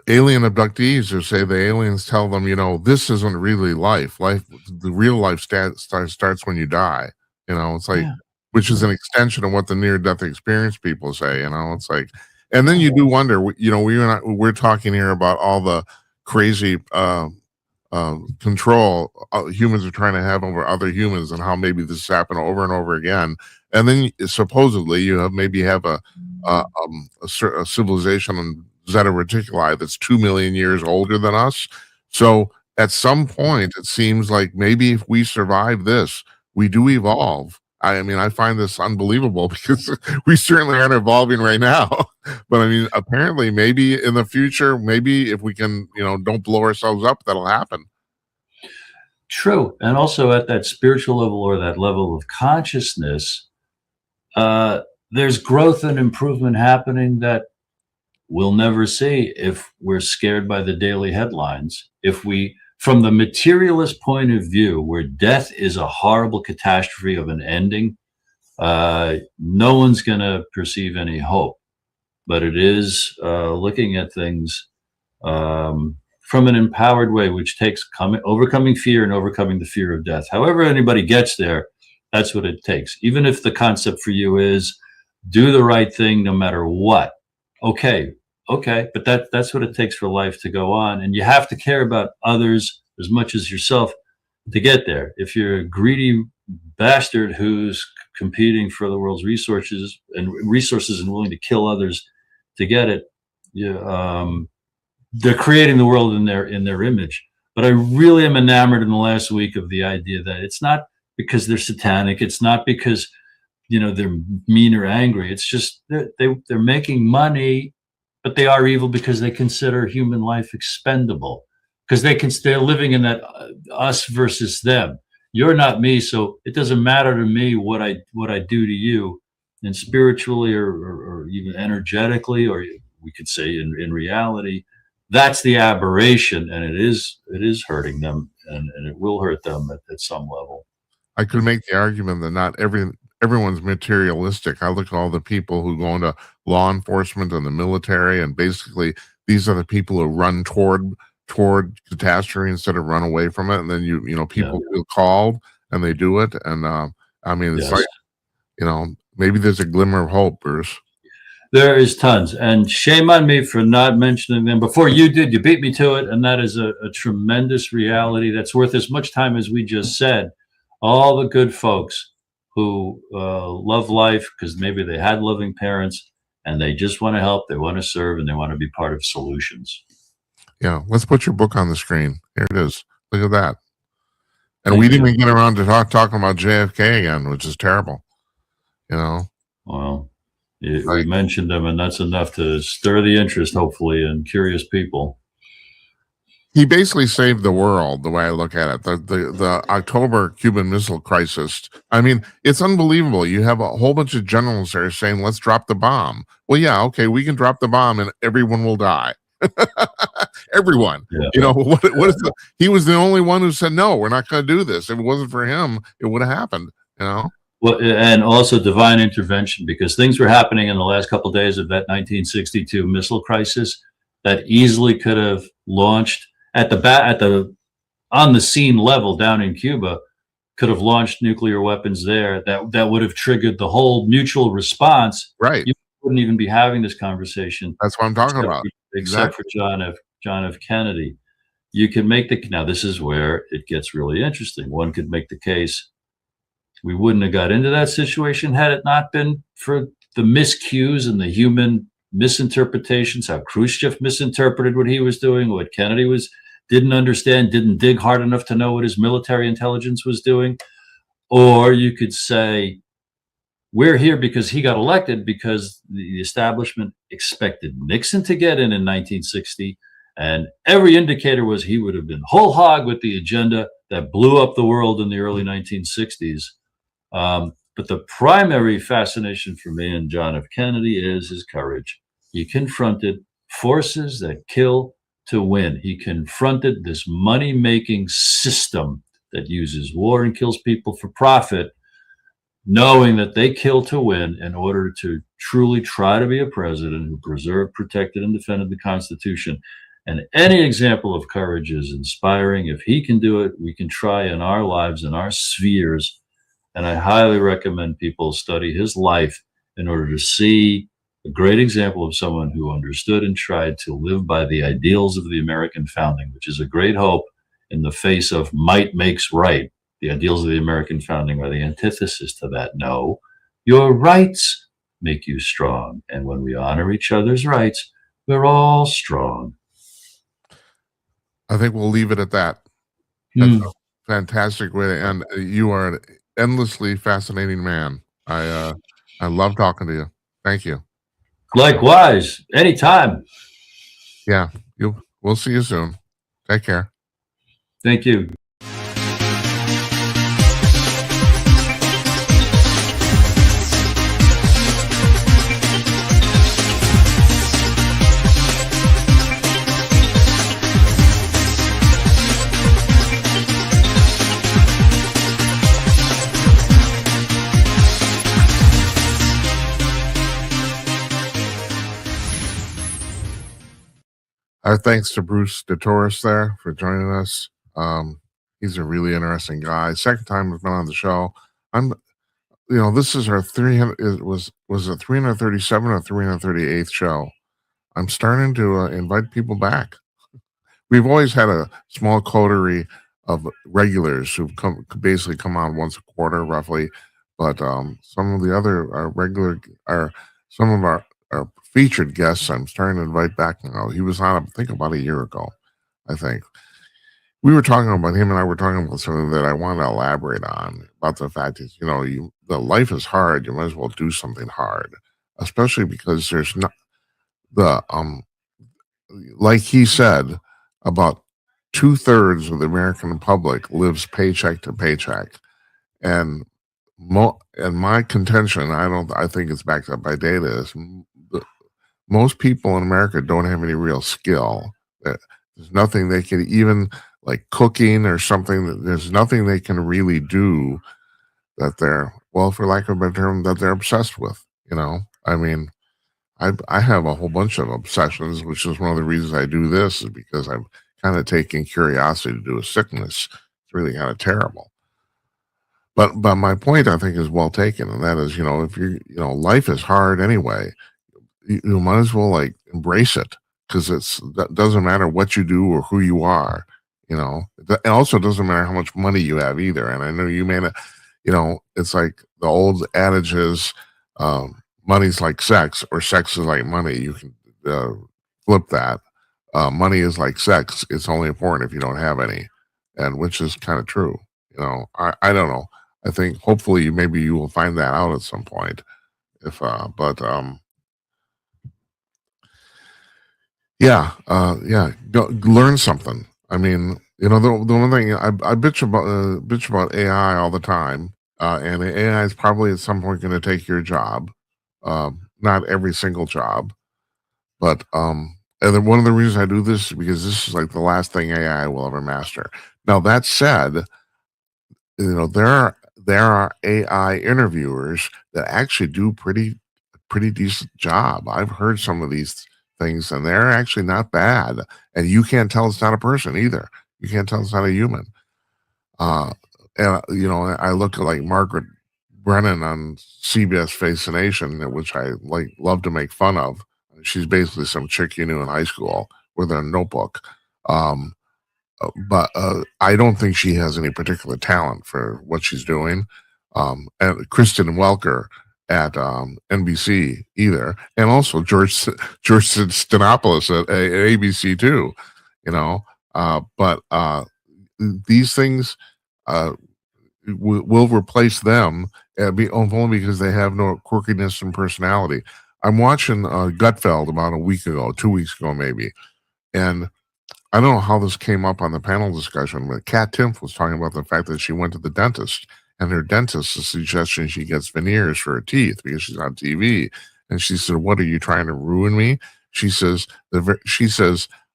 alien abductees who say the aliens tell them, this isn't really life. The real life starts when you die. It's like, which is an extension of what the near-death experience people say. It's like, and then you do wonder. We're talking here about all the crazy control humans are trying to have over other humans, and how maybe this has happened over and over again. And then supposedly you have a civilization in Zeta Reticuli that's 2 million years older than us. So at some point, it seems like maybe if we survive this, we do evolve. I mean, I find this unbelievable because we certainly aren't evolving right now. But I mean, apparently, maybe in the future, maybe if we can, don't blow ourselves up, that'll happen. True. And also at that spiritual level or that level of consciousness, there's growth and improvement happening that we'll never see if we're scared by the daily headlines. From the materialist point of view, where death is a horrible catastrophe of an ending, no one's going to perceive any hope. But it is looking at things from an empowered way, which takes overcoming fear and overcoming the fear of death. However anybody gets there, that's what it takes. Even if the concept for you is do the right thing no matter what. Okay, but that's what it takes for life to go on. And you have to care about others as much as yourself to get there. If you're a greedy bastard who's competing for the world's resources and willing to kill others to get it. Yeah, they're creating the world in their image. But I really am enamored in the last week of the idea that it's not because they're satanic. It's not because they're mean or angry. It's just they're making money, but they are evil because they consider human life expendable, because they're living in that us versus them. You're not me, so it doesn't matter to me what I do to you, and spiritually or even energetically, or we could say in reality, that's the aberration, and it is hurting them, and it will hurt them at some level. I could make the argument that not everyone's materialistic. I look at all the people who go into law enforcement and the military, and basically these are the people who run toward catastrophe instead of run away from it. And then people feel called and they do it. And I mean, it's like, maybe there's a glimmer of hope, Bruce. There is tons, and shame on me for not mentioning them before you did. You beat me to it, and that is a tremendous reality that's worth as much time as we just said. All the good folks who love life because maybe they had loving parents and they just want to help, they want to serve, and they want to be part of solutions. Yeah, let's put your book on the screen. Here it is. Look at that. And we didn't even get around to talking about JFK again, which is terrible. Well, we mentioned them, and that's enough to stir the interest, hopefully, in curious people. He basically saved the world, the way I look at it. The October Cuban Missile Crisis. I mean, it's unbelievable. You have a whole bunch of generals there saying, let's drop the bomb. Well, yeah, okay, we can drop the bomb and everyone will die. Everyone. Yeah. What is he was the only one who said, no, we're not going to do this. If it wasn't for him, it would have happened, Well, and also divine intervention, because things were happening in the last couple of days of that 1962 missile crisis that easily could have launched at the on the scene level down in Cuba, could have launched nuclear weapons there that would have triggered the whole mutual response. Right. You wouldn't even be having this conversation. That's what I'm talking about. Except for John F. Kennedy. You can make now this is where it gets really interesting. One could make the case we wouldn't have got into that situation had it not been for the miscues and the human misinterpretations, how Khrushchev misinterpreted what he was doing, what Kennedy didn't understand, didn't dig hard enough to know what his military intelligence was doing. Or you could say, we're here because he got elected because the establishment expected Nixon to get in 1960. And every indicator was he would have been whole hog with the agenda that blew up the world in the early 1960s. But the primary fascination for me in John F. Kennedy is his courage. He confronted forces that kill to win. He confronted this money-making system that uses war and kills people for profit, knowing that they kill to win in order to truly try to be a president who preserved, protected, and defended the Constitution. And any example of courage is inspiring. If he can do it, we can try in our lives, in our spheres. And I highly recommend people study his life in order to see a great example of someone who understood and tried to live by the ideals of the American founding, which is a great hope in the face of might makes right. The ideals of the American founding are the antithesis to that. No, your rights make you strong. And when we honor each other's rights, we're all strong. I think we'll leave it at that. That's a fantastic way to end. You are an endlessly fascinating man. I love talking to you. Thank you. Likewise, anytime. Yeah, we'll see you soon. Take care. Thank you. Our thanks to Bruce De Torres there for joining us. He's a really interesting guy. Second time we've been on the show. This is our 300. Was it 337 or 338th show? I'm starting to invite people back. We've always had a small coterie of regulars who've basically come on once a quarter, roughly. But some of the other regular are some of our featured guests. I'm starting to invite back now. He was on, I think, about a year ago. I think we were talking about him, and I were talking about something that I want to elaborate on about the fact that the life is hard. You might as well do something hard, especially because there's not the like he said, about 2/3 of the American public lives paycheck to paycheck, and and my contention, I think it's backed up by data, is most people in America don't have any real skill. There's nothing they can even like cooking or something. There's nothing they can really do that they're well, for lack of a better term, that they're obsessed with. I mean, I have a whole bunch of obsessions, which is one of the reasons I do this, is because I'm kind of taking curiosity to do a sickness. It's really kind of terrible. But my point, I think, is well taken, and that is, if life is hard anyway. You might as well like embrace it, because that doesn't matter what you do or who you are. It also doesn't matter how much money you have either. And I know you may not. It's like the old adage is, money's like sex, or sex is like money. You can flip that. Money is like sex. It's only important if you don't have any, and which is kind of true. I don't know. I think hopefully maybe you will find that out at some point. If but yeah, learn something. I mean, the one thing I bitch about AI all the time, and AI is probably at some point going to take your job. Not every single job, but and then one of the reasons I do this is because this is like the last thing AI will ever master. Now that said, there are AI interviewers that actually do pretty decent job. I've heard some of these things, and they're actually not bad. And you can't tell it's not a person either. You can't tell it's not a human. Uh, and I look at like Margaret Brennan on CBS Fascination, which I like love to make fun of. She's basically some chick you knew in high school with a notebook. Um, but I don't think she has any particular talent for what she's doing. And Kristen Welker at NBC either, and also George Stenopolis at ABC too. But these things uh, will replace them, only because they have no quirkiness and personality. I'm watching Gutfeld about a week ago, 2 weeks ago maybe, and I don't know how this came up on the panel discussion, but Kat Timpf was talking about the fact that she went to the dentist, and her dentist is suggesting she gets veneers for her teeth because she's on TV. And she said, "What, are you trying to ruin me?" She says,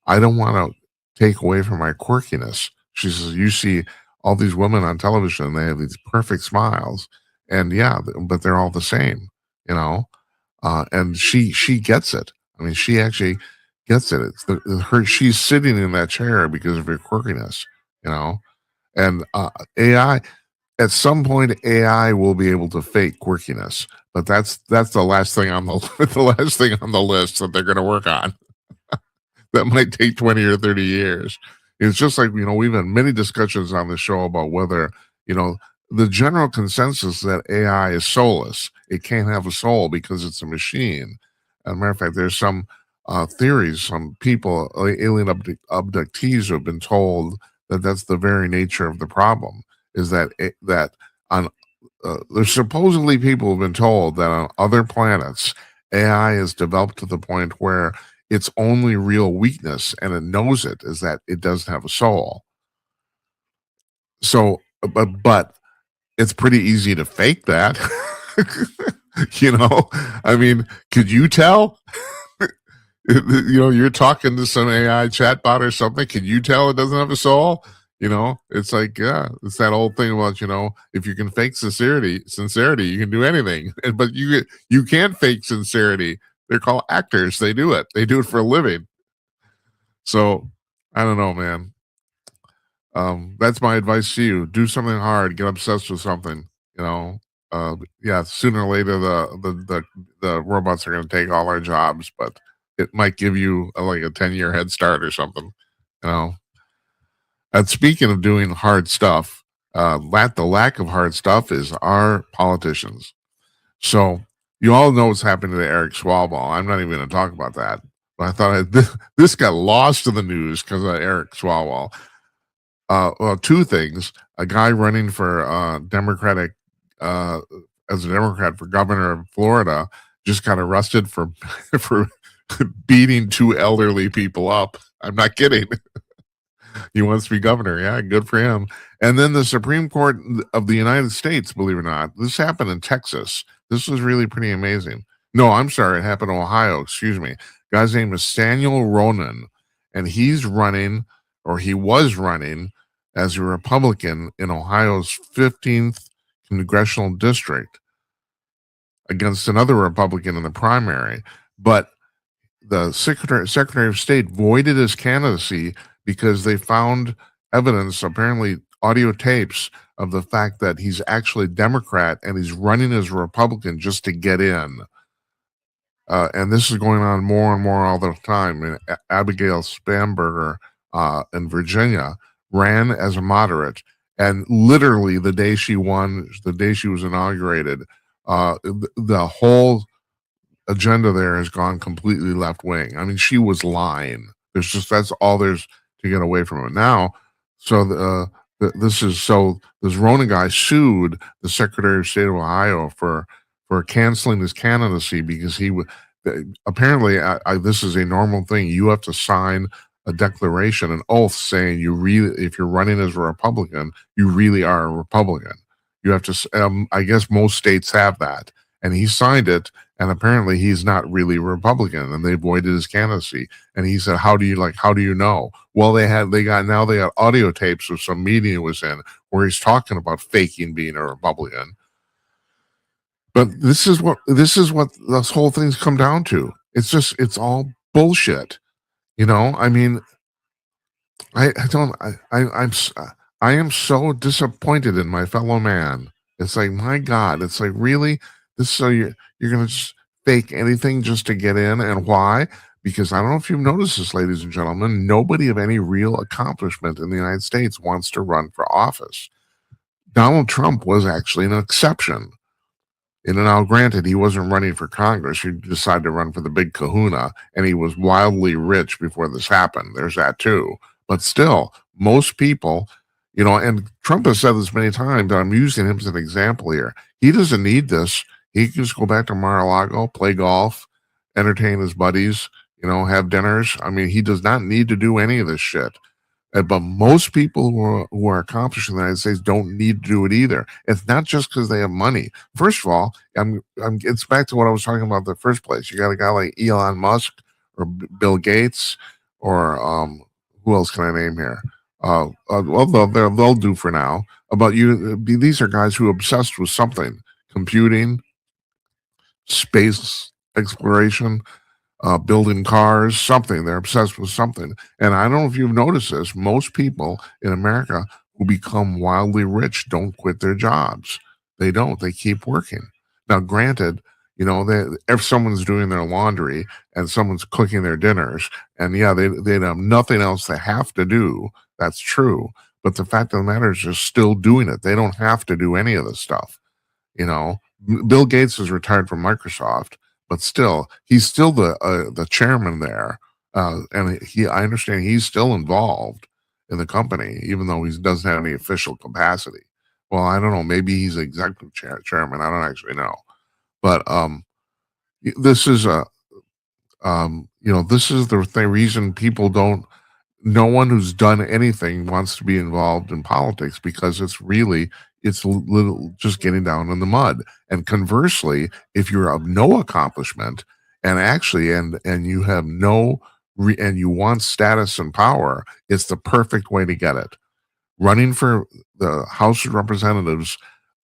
"I don't want to take away from my quirkiness." She says, "You see all these women on television, and they have these perfect smiles, and yeah, but they're all the same, you know." And she gets it. I mean, she actually gets it. It's her. She's sitting in that chair because of her quirkiness, you know. And AI, at some point, AI will be able to fake quirkiness, but that's the last thing on the the last thing on the list that they're going to work on. That might take 20 or 30 years. It's just like, we've had many discussions on the show about whether, you know, the general consensus that AI is soulless. It can't have a soul because it's a machine. As a matter of fact, there's some theories, some people, alien abductees, who have been told that that's the very nature of the problem. Is that on there's supposedly people who've been told that on other planets, AI is developed to the point where its only real weakness, and it knows it, is that it doesn't have a soul. So, but it's pretty easy to fake that. I mean, could you tell? You're talking to some AI chatbot or something. Can you tell it doesn't have a soul? It's like, yeah, it's that old thing about, if you can fake sincerity, you can do anything. But you can't fake sincerity. They're called actors. They do it. They do it for a living. So I don't know, man. That's my advice to you. Do something hard. Get obsessed with something. Yeah. Sooner or later, the robots are going to take all our jobs, but it might give you like a 10-year head start or something. You know. And speaking of doing hard stuff, the lack of hard stuff is our politicians. So you all know what's happened to Eric Swalwell. I'm not even going to talk about that. But I thought this got lost in the news because of Eric Swalwell. Well, two things: a guy running for Democratic as a Democrat for governor of Florida just got arrested for for beating two elderly people up. I'm not kidding. He wants to be governor. Yeah, good for him. And then the Supreme Court of the United States, believe it or not, this happened in Texas. This was really pretty amazing. No, I'm sorry, it happened in Ohio. Excuse me. Guy's name is Samuel Ronan, and he's running, or he was running, as a Republican in Ohio's 15th congressional district against another Republican in the primary. But the Secretary of State voided his candidacy because they found evidence, apparently audio tapes, of the fact that he's actually Democrat and he's running as a Republican just to get in. And this is going on more and more all the time. And Abigail Spanberger in Virginia ran as a moderate, and literally the day she won, the day she was inaugurated, the whole agenda there has gone completely left wing. I mean, she was lying. That's all there's to get away from it now. So this Rona guy sued the Secretary of State of Ohio for canceling his candidacy because he would apparently this is a normal thing. You have to sign a declaration, an oath saying if you're running as a Republican, you really are a Republican. You have to. I guess most states have that, and he signed it. And apparently he's not really a Republican, and they voided his candidacy. And he said, how do you know? Well, they got audio tapes of some meeting he was in where he's talking about faking being a Republican. But this is what this whole thing's come down to. It's all bullshit. I mean, I am so disappointed in my fellow man. It's like, my God, it's like, really? You're going to just fake anything just to get in. And why? Because I don't know if you've noticed this, ladies and gentlemen, nobody of any real accomplishment in the United States wants to run for office. Donald Trump was actually an exception. And now, granted, he wasn't running for Congress. He decided to run for the big kahuna, and he was wildly rich before this happened. There's that too. But still, most people, and Trump has said this many times, and I'm using him as an example here. He doesn't need this. He can just go back to Mar-a-Lago, play golf, entertain his buddies, have dinners. I mean, he does not need to do any of this shit. But most people who are accomplished in the United States don't need to do it either. It's not just because they have money. First of all, it's back to what I was talking about in the first place. You got a guy like Elon Musk or Bill Gates or who else can I name here? Well, they'll do for now. These are guys who are obsessed with something: computing, space exploration, building cars, something. They're obsessed with something. And I don't know if you've noticed this. Most people in America who become wildly rich don't quit their jobs. They don't. They keep working. Now, granted, if someone's doing their laundry and someone's cooking their dinners, and yeah, they have nothing else they have to do. That's true. But the fact of the matter is they're still doing it. They don't have to do any of this stuff. Bill Gates is retired from Microsoft, but still, he's still the chairman there, and I understand he's still involved in the company, even though he doesn't have any official capacity. Well, I don't know. Maybe he's executive chairman. I don't actually know, but this is the reason people don't. No one who's done anything wants to be involved in politics because it's just getting down in the mud. And conversely, if you're of no accomplishment and you have and you want status and power, it's the perfect way to get it. Running for the House of Representatives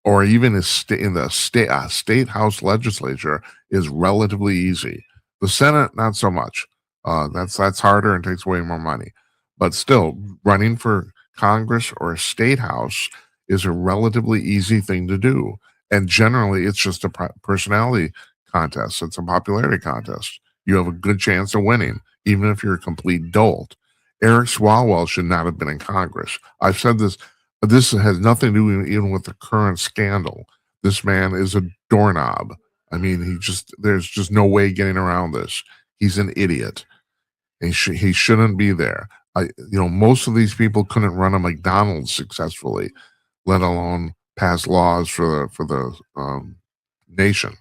or even in the state house legislature is relatively easy. The Senate, not so much. That's harder and takes way more money. But still, running for Congress or a state house is a relatively easy thing to do. And generally, it's just a personality contest. It's a popularity contest. You have a good chance of winning, even if you're a complete dolt. Eric Swalwell should not have been in Congress. I've said this. This has nothing to do even with the current scandal. This man is a doorknob. I mean, there's just no way getting around this. He's an idiot. He shouldn't be there. Most of these people couldn't run a McDonald's successfully, let alone pass laws for the nation.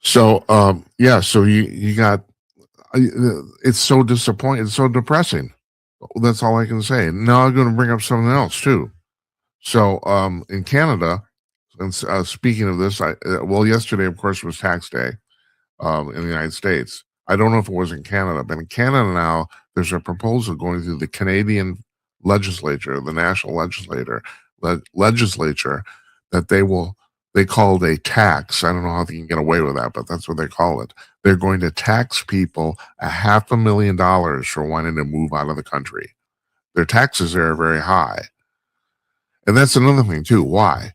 So so you got it's so disappointing, it's so depressing. That's all I can say. Now I'm going to bring up something else too. So in Canada, and speaking of this, yesterday of course was tax day in the United States. I don't know if it was in Canada, but in Canada now there's a proposal going through the Canadian legislature, the national legislature, that they call it a tax. I don't know how they can get away with that, but that's what they call it. They're going to tax people $500,000 for wanting to move out of the country. Their taxes there are very high. And that's another thing too. Why?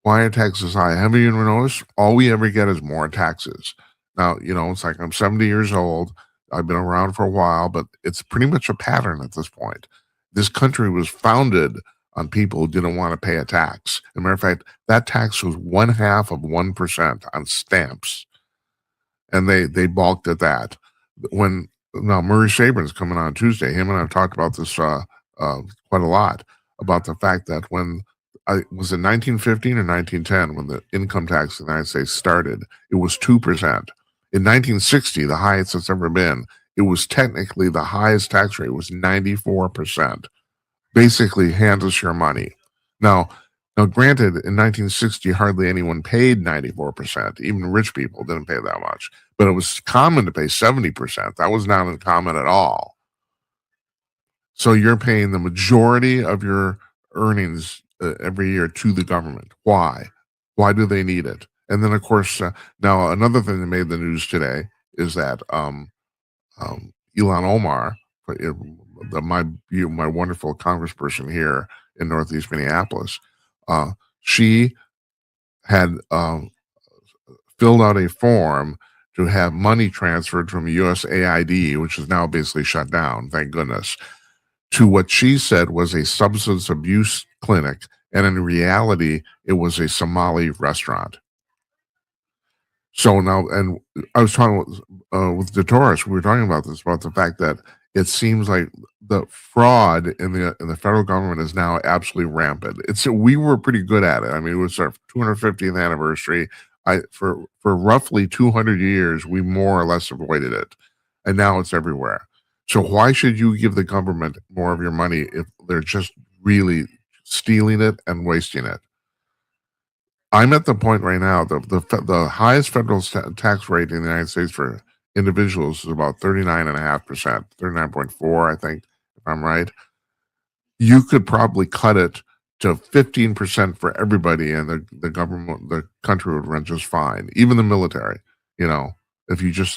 Why are taxes high? Have you ever noticed? All we ever get is more taxes. Now, it's like I'm 70 years old. I've been around for a while, but it's pretty much a pattern at this point. This country was founded on people who didn't want to pay a tax. As a matter of fact, that tax was 1/2% on stamps. And they balked at that. Now Murray Sabrin's coming on Tuesday. Him and I have talked about this quite a lot, about the fact that was it 1915 or 1910 when the income tax in the United States started, it was 2%. In 1960, the highest it's ever been, it was technically the highest tax rate, was 94%. Basically, hand us your money. Now, granted, in 1960, hardly anyone paid 94%. Even rich people didn't pay that much. But it was common to pay 70%. That was not uncommon at all. So you're paying the majority of your earnings every year to the government. Why? Why do they need it? And then, of course, now another thing that made the news today is that Ilhan Omar, my wonderful congressperson here in Northeast Minneapolis, she had filled out a form to have money transferred from USAID, which is now basically shut down, thank goodness, to what she said was a substance abuse clinic, and in reality, it was a Somali restaurant. So now, and I was talking with De Torres, we were talking about this, about the fact that it seems like the fraud in the federal government is now absolutely rampant. We were pretty good at it. I mean, it was our 250th anniversary. For roughly 200 years, we more or less avoided it, and now it's everywhere. So why should you give the government more of your money if they're just really stealing it and wasting it? I'm at the point right now, the highest federal tax rate in the United States for individuals is about 39.5%, 39.4, I think, if I'm right. You could probably cut it to 15% for everybody, and the country would run just fine. Even the military, if you just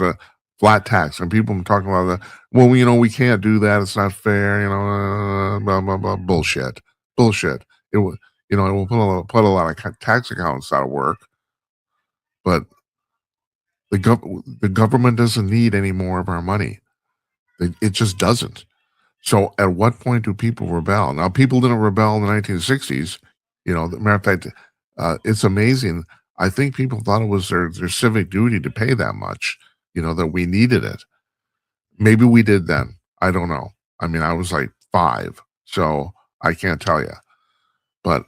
flat tax. And people talking about that. Well, we can't do that. It's not fair. Blah blah blah. Bullshit. It would. It will put a lot of tax accountants out of work, but the government doesn't need any more of our money. It just doesn't. So at what point do people rebel? Now, people didn't rebel in the 1960s. Matter of fact, it's amazing. I think people thought it was their civic duty to pay that much, that we needed it. Maybe we did then. I don't know. I mean, I was like 5, so I can't tell you. But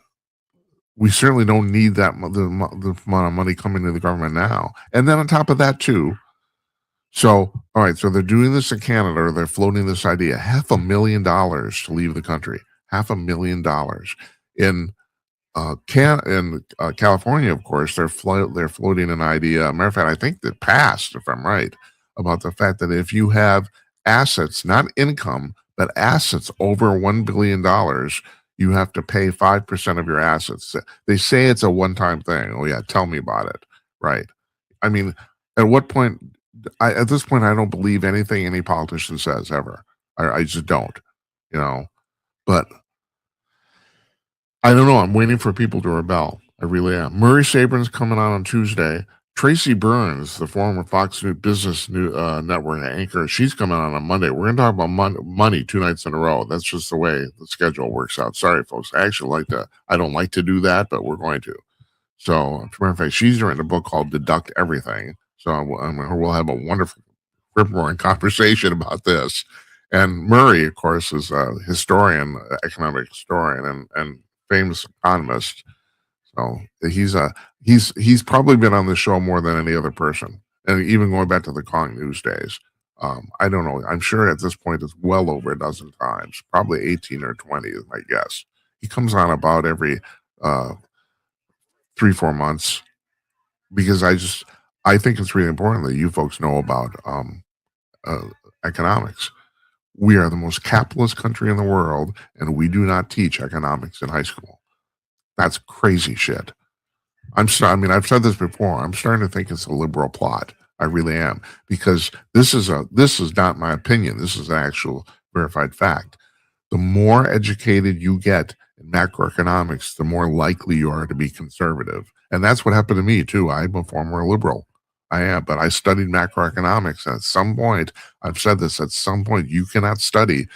we certainly don't need the amount of money coming to the government now. And then on top of that, too, so, all right, so they're doing this in Canada. They're floating this idea, $500,000 to leave the country. $500,000. In California, of course, they're floating an idea. Matter of fact, I think that passed, if I'm right, about the fact that if you have assets, not income, but assets over $1 billion, you have to pay 5% of your assets. They say it's a one-time thing. Oh yeah, tell me about it. Right. I mean, at what point? At this point, I don't believe anything any politician says ever. I just don't. But I don't know. I'm waiting for people to rebel. I really am. Murray Sabrin's coming on Tuesday. Tracy Burns, the former Fox News Business Network anchor, she's coming on Monday. We're going to talk about money 2 nights in a row. That's just the way the schedule works out. Sorry, folks. I don't like to do that, but we're going to. So, as a matter of fact, she's written a book called Deduct Everything. So we'll have a wonderful, rip-roaring conversation about this. And Murray, of course, is a historian, economic historian, and famous economist. So he's probably been on the show more than any other person, and even going back to the Kong News days. I don't know. I'm sure at this point it's well over a dozen times, probably 18 or 20 is my guess. He comes on about every 3-4 months because I think it's really important that you folks know about economics. We are the most capitalist country in the world, and we do not teach economics in high school. That's crazy shit. I've said this before. I'm starting to think it's a liberal plot. I really am, because this is not my opinion. This is an actual verified fact. The more educated you get in macroeconomics, the more likely you are to be conservative. And that's what happened to me too. I'm a former liberal. I am, but I studied macroeconomics. And at some point, I've said this, at some point you cannot study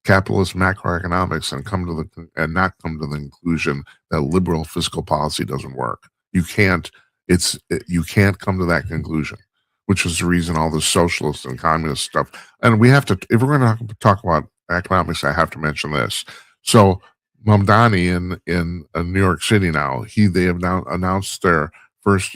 capitalist macroeconomics and not come to the conclusion that liberal fiscal policy doesn't work. You can't come to that conclusion, which is the reason all the socialist and communist stuff. And we have to, if we're going to talk about economics, I have to mention this. So Mamdani in New York City now, they have now announced their first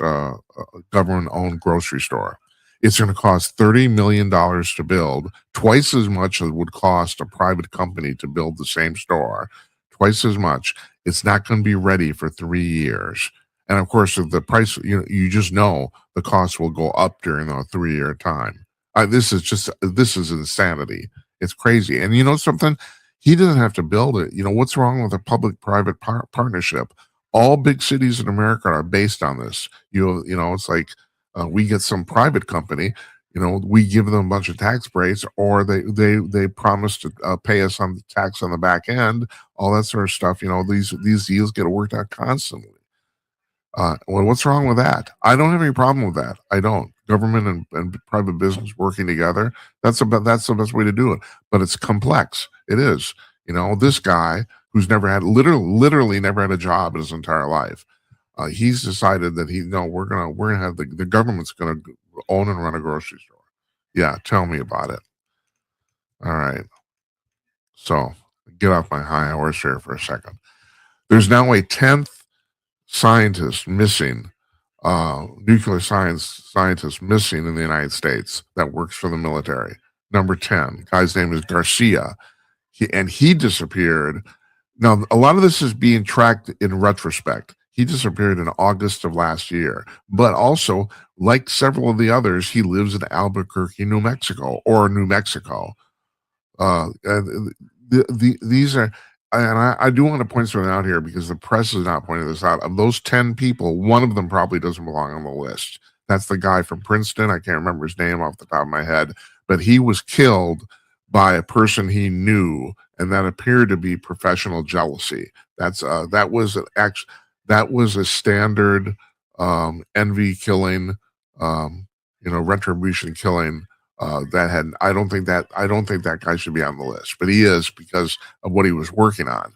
government-owned grocery store. It's going to cost $30 million to build, twice as much as it would cost a private company to build the same store, twice as much. It's not going to be ready for 3 years. And of course, the price, you just know the cost will go up during a 3-year time. This is insanity. It's crazy. And you know something? He doesn't have to build it. What's wrong with a public-private partnership? All big cities in America are based on this. It's like we get some private company, we give them a bunch of tax breaks, or they promise to pay us on the tax on the back end, all that sort of stuff. These deals get worked out constantly. Well, what's wrong with that? I don't have any problem with that. I don't. Government and private business working together, that's the best way to do it. But it's complex. It is. This guy who's literally never had a job in his entire life, he's decided that we're gonna have the government's gonna own and run a grocery store. Yeah, tell me about it. All right. So get off my high horse here for a second. There's now a 10th scientist missing, nuclear scientist missing in the United States that works for the military. Number 10, guy's name is Garcia. He disappeared. Now, a lot of this is being tracked in retrospect. He disappeared in August of last year, but also, like several of the others, he lives in Albuquerque, New Mexico. And these are, and I do want to point something out here because the press is not pointing this out. Of those 10 people, one of them probably doesn't belong on the list. That's the guy from Princeton. I can't remember his name off the top of my head, but he was killed by a person he knew, and that appeared to be professional jealousy. That was a standard envy killing, retribution killing. I don't think that guy should be on the list, but he is because of what he was working on.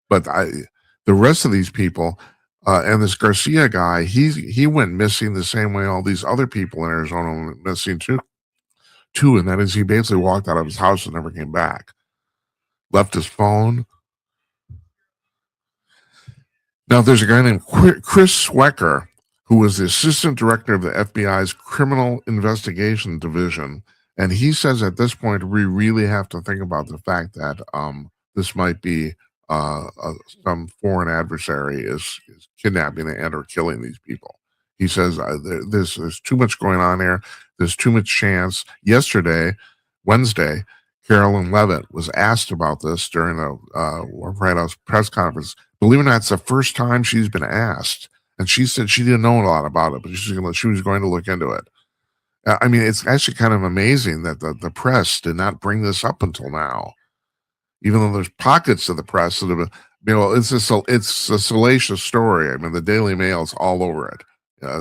But the rest of these people, and this Garcia guy, he went missing the same way all these other people in Arizona went missing too. And that is, he basically walked out of his house and never came back. Left his phone. Now, there's a guy named Chris Swecker, who was the assistant director of the FBI's Criminal Investigation Division. And he says at this point, we really have to think about the fact that this might be some foreign adversary is kidnapping and or killing these people. He says there's too much going on here. There's too much chance. Yesterday, Wednesday, Carolyn Levitt was asked about this during a White House press conference. Believe it or not, it's the first time she's been asked. And she said she didn't know a lot about it, but she was going to look into it. I mean, it's actually kind of amazing that the press did not bring this up until now, even though there's pockets of the press that have, it's a salacious story. I mean, the Daily Mail's all over it.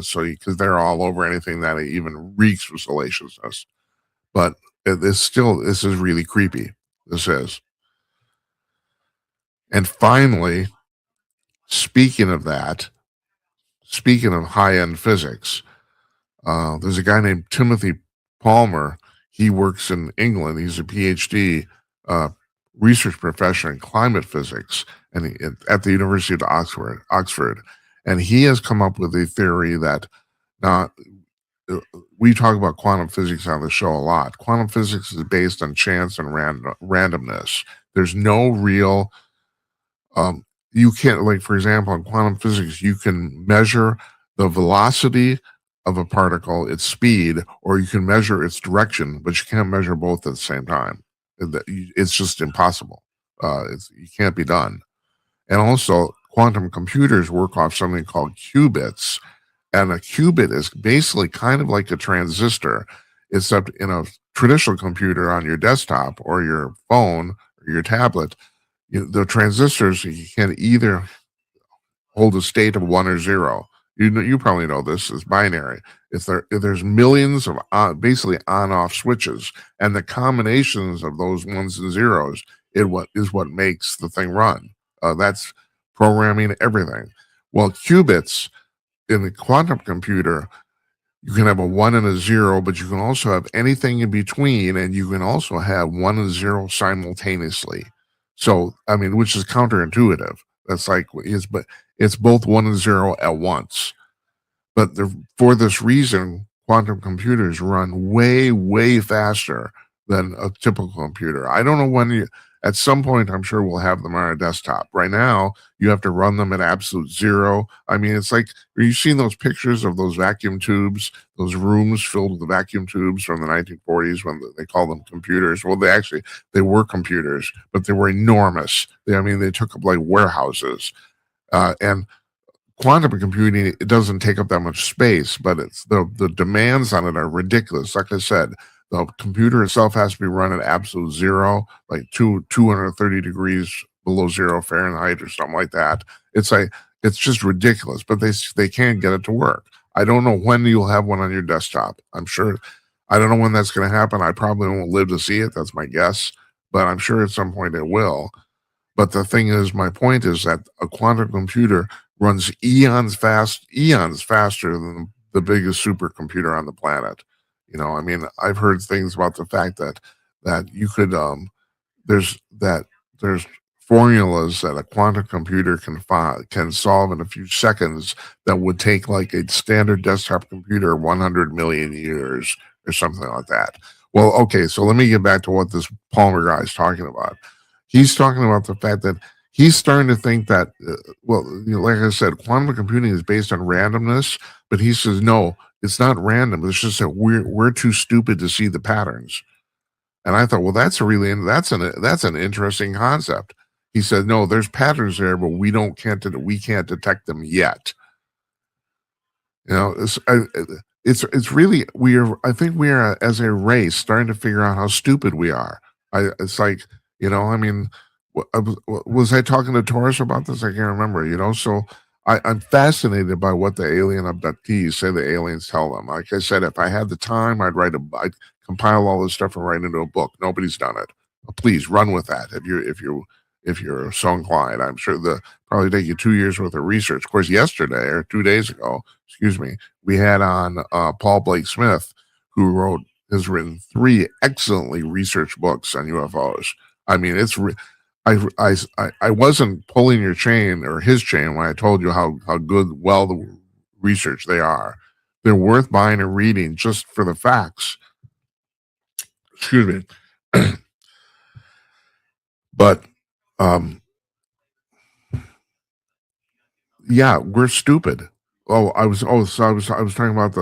So because they're all over anything that even reeks of salaciousness. But this is really creepy. This is. And finally, speaking of that, speaking of high-end physics, there's a guy named Timothy Palmer. He works in England. He's a PhD research professor in climate physics and at the University of Oxford. And he has come up with a theory that now we talk about quantum physics on the show a lot. Quantum physics is based on chance and randomness. There's no real you can't, like, for example, in quantum physics, you can measure the velocity of a particle, its speed, or you can measure its direction, but you can't measure both at the same time. It's just impossible. You can't be done. And also, quantum computers work off something called qubits, and a qubit is basically kind of like a transistor, except in a traditional computer on your desktop or your phone or your tablet, the transistors, you can either hold a state of 1 or 0. You probably know this is binary. If there's millions of basically on-off switches, and the combinations of those ones and zeros is what makes the thing run. That's programming everything. Well, qubits in the quantum computer, you can have a 1 and a 0, but you can also have anything in between, and you can also have 1 and 0 simultaneously. So, I mean, which is counterintuitive. That's like it's both 1 and 0 at once. But for this reason, quantum computers run way, way faster than a typical computer. I don't know when at some point, I'm sure we'll have them on our desktop. Right now, you have to run them at absolute 0. I mean, it's like, have you seen those pictures of those vacuum tubes, those rooms filled with vacuum tubes from the 1940s when they call them computers? Well, they were computers, but they were enormous. They took up like warehouses. And quantum computing, it doesn't take up that much space, but it's the demands on it are ridiculous. Like I said, the computer itself has to be run at absolute 0, like 230 degrees below 0 Fahrenheit or something like that. It's just ridiculous, but they can't get it to work. I don't know when you'll have one on your desktop. I don't know when that's going to happen. I probably won't live to see it. That's my guess, but I'm sure at some point it will. But the thing is, my point is that a quantum computer runs eons faster than the biggest supercomputer on the planet. I've heard things about the fact that you could there's formulas that a quantum computer can solve in a few seconds that would take like a standard desktop computer 100 million years or something like that. Well, okay, so let me get back to what this Palmer guy is talking about. He's talking about the fact that he's starting to think that, like I said, quantum computing is based on randomness, but he says, no, it's not random. It's just that we're too stupid to see the patterns. And I thought, well, that's an interesting concept. He said, no, there's patterns there, but we can't detect them yet. It's really I think we are as a race starting to figure out how stupid we are. It's like, was I talking to Taurus about this? I can't remember, so I'm fascinated by what the alien abductees say the aliens tell them. Like I said, if I had the time, I'd compile all this stuff and write into a book. Nobody's done it. Please run with that if you're so inclined. I'm sure probably take you 2 years worth of research. Of course, yesterday or 2 days ago, we had on Paul Blake Smith, who has written 3 excellently researched books on UFOs. I mean, I wasn't pulling your chain or his chain when I told you how good, the research they are. They're worth buying and reading just for the facts. Excuse me. But yeah, we're stupid. I was talking about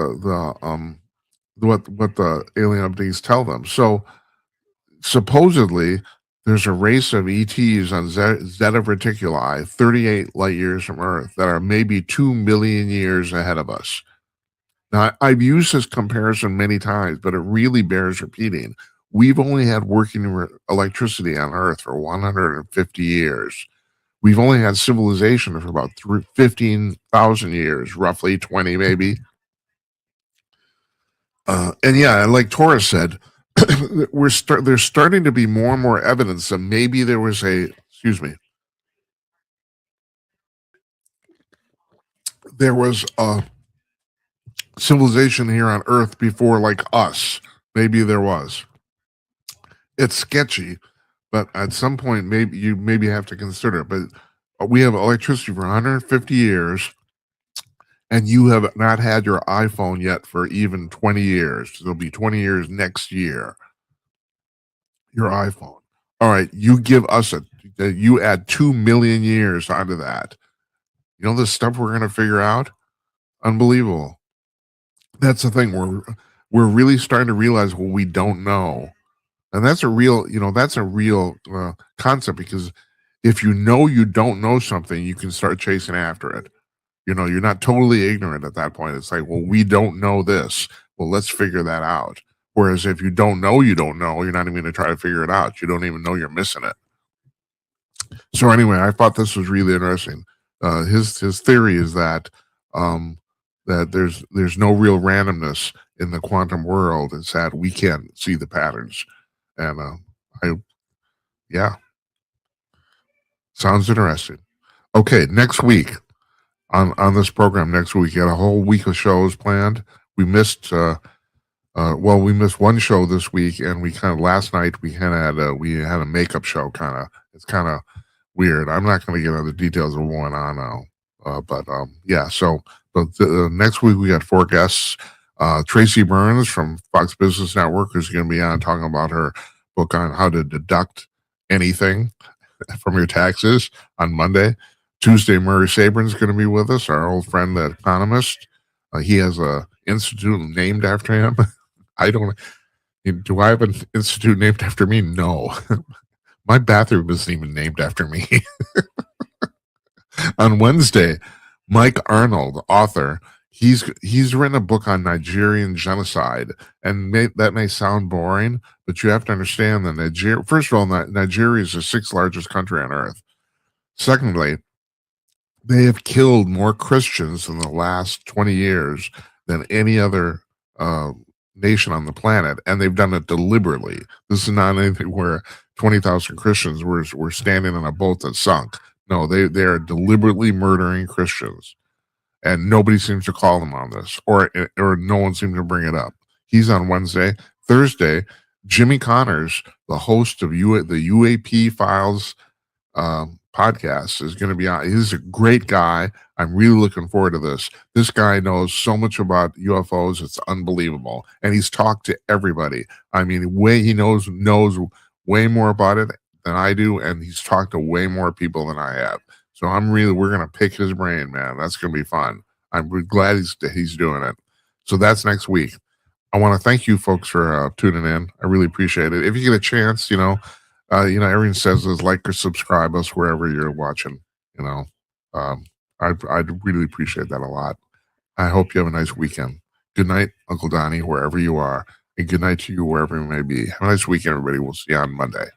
what the alien updates tell them. So supposedly there's a race of ETs on Zeta Reticuli, 38 light years from Earth, that are maybe 2 million years ahead of us. Now, I've used this comparison many times, but it really bears repeating. We've only had working electricity on Earth for 150 years. We've only had civilization for about 15,000 years, roughly 20 maybe. And yeah, like Torres said, there's starting to be more and more evidence that maybe there was there was a civilization here on Earth before, like us. Maybe there was. It's sketchy, but at some point, maybe you have to consider it. But we have electricity for 150 years, and you have not had your iPhone yet for even 20 years. It'll be 20 years next year. Your iPhone. All right, you give us you add 2 million years onto that. You know the stuff we're going to figure out? Unbelievable. That's the thing. We're really starting to realize what we don't know. And that's a real, concept, because if you know you don't know something, you can start chasing after it. You're not totally ignorant at that point. It's like, well, we don't know this. Well, let's figure that out. Whereas if you don't know, you're not even going to try to figure it out. You don't even know you're missing it. So anyway, I thought this was really interesting. His theory is that that there's no real randomness in the quantum world. It's that we can't see the patterns. And yeah, sounds interesting. Okay, next week on this program, next week, got a whole week of shows planned. We missed we missed one show this week, and last night we had a makeup show. It's kind of weird. I'm not going to get into the details of what's going on now, yeah. So, but next week we got 4 guests. Tracy Burns from Fox Business Network is going to be on talking about her book on how to deduct anything from your taxes on Monday. Tuesday, Murray Sabrin's going to be with us, our old friend, the economist. He has a institute named after him. Do I have an institute named after me? No. My bathroom isn't even named after me. On Wednesday, Mike Arnold, author, he's written a book on Nigerian genocide, and that may sound boring, but you have to understand that first of all, Nigeria is the 6th largest country on earth. Secondly, they have killed more Christians in the last 20 years than any other nation on the planet, and they've done it deliberately. This is not anything where 20,000 Christians were standing on a boat that sunk. No, they are deliberately murdering Christians, and nobody seems to call them on this, or no one seems to bring it up. He's on Wednesday. Thursday, Jimmy Connors, the host of the UAP Files podcast, is going to be on. He's a great guy. I'm really looking forward to this. This guy knows so much about UFOs. It's unbelievable. And he's talked to everybody. I mean, he knows way more about it than I do. And he's talked to way more people than I have. So we're going to pick his brain, man. That's going to be fun. I'm glad he's doing it. So that's next week. I want to thank you folks for tuning in. I really appreciate it. If you get a chance, everyone says is like or subscribe us wherever you're watching. I'd really appreciate that a lot. I hope you have a nice weekend. Good night, Uncle Donnie, wherever you are, and good night to you wherever you may be. Have a nice weekend, everybody. We'll see you on Monday.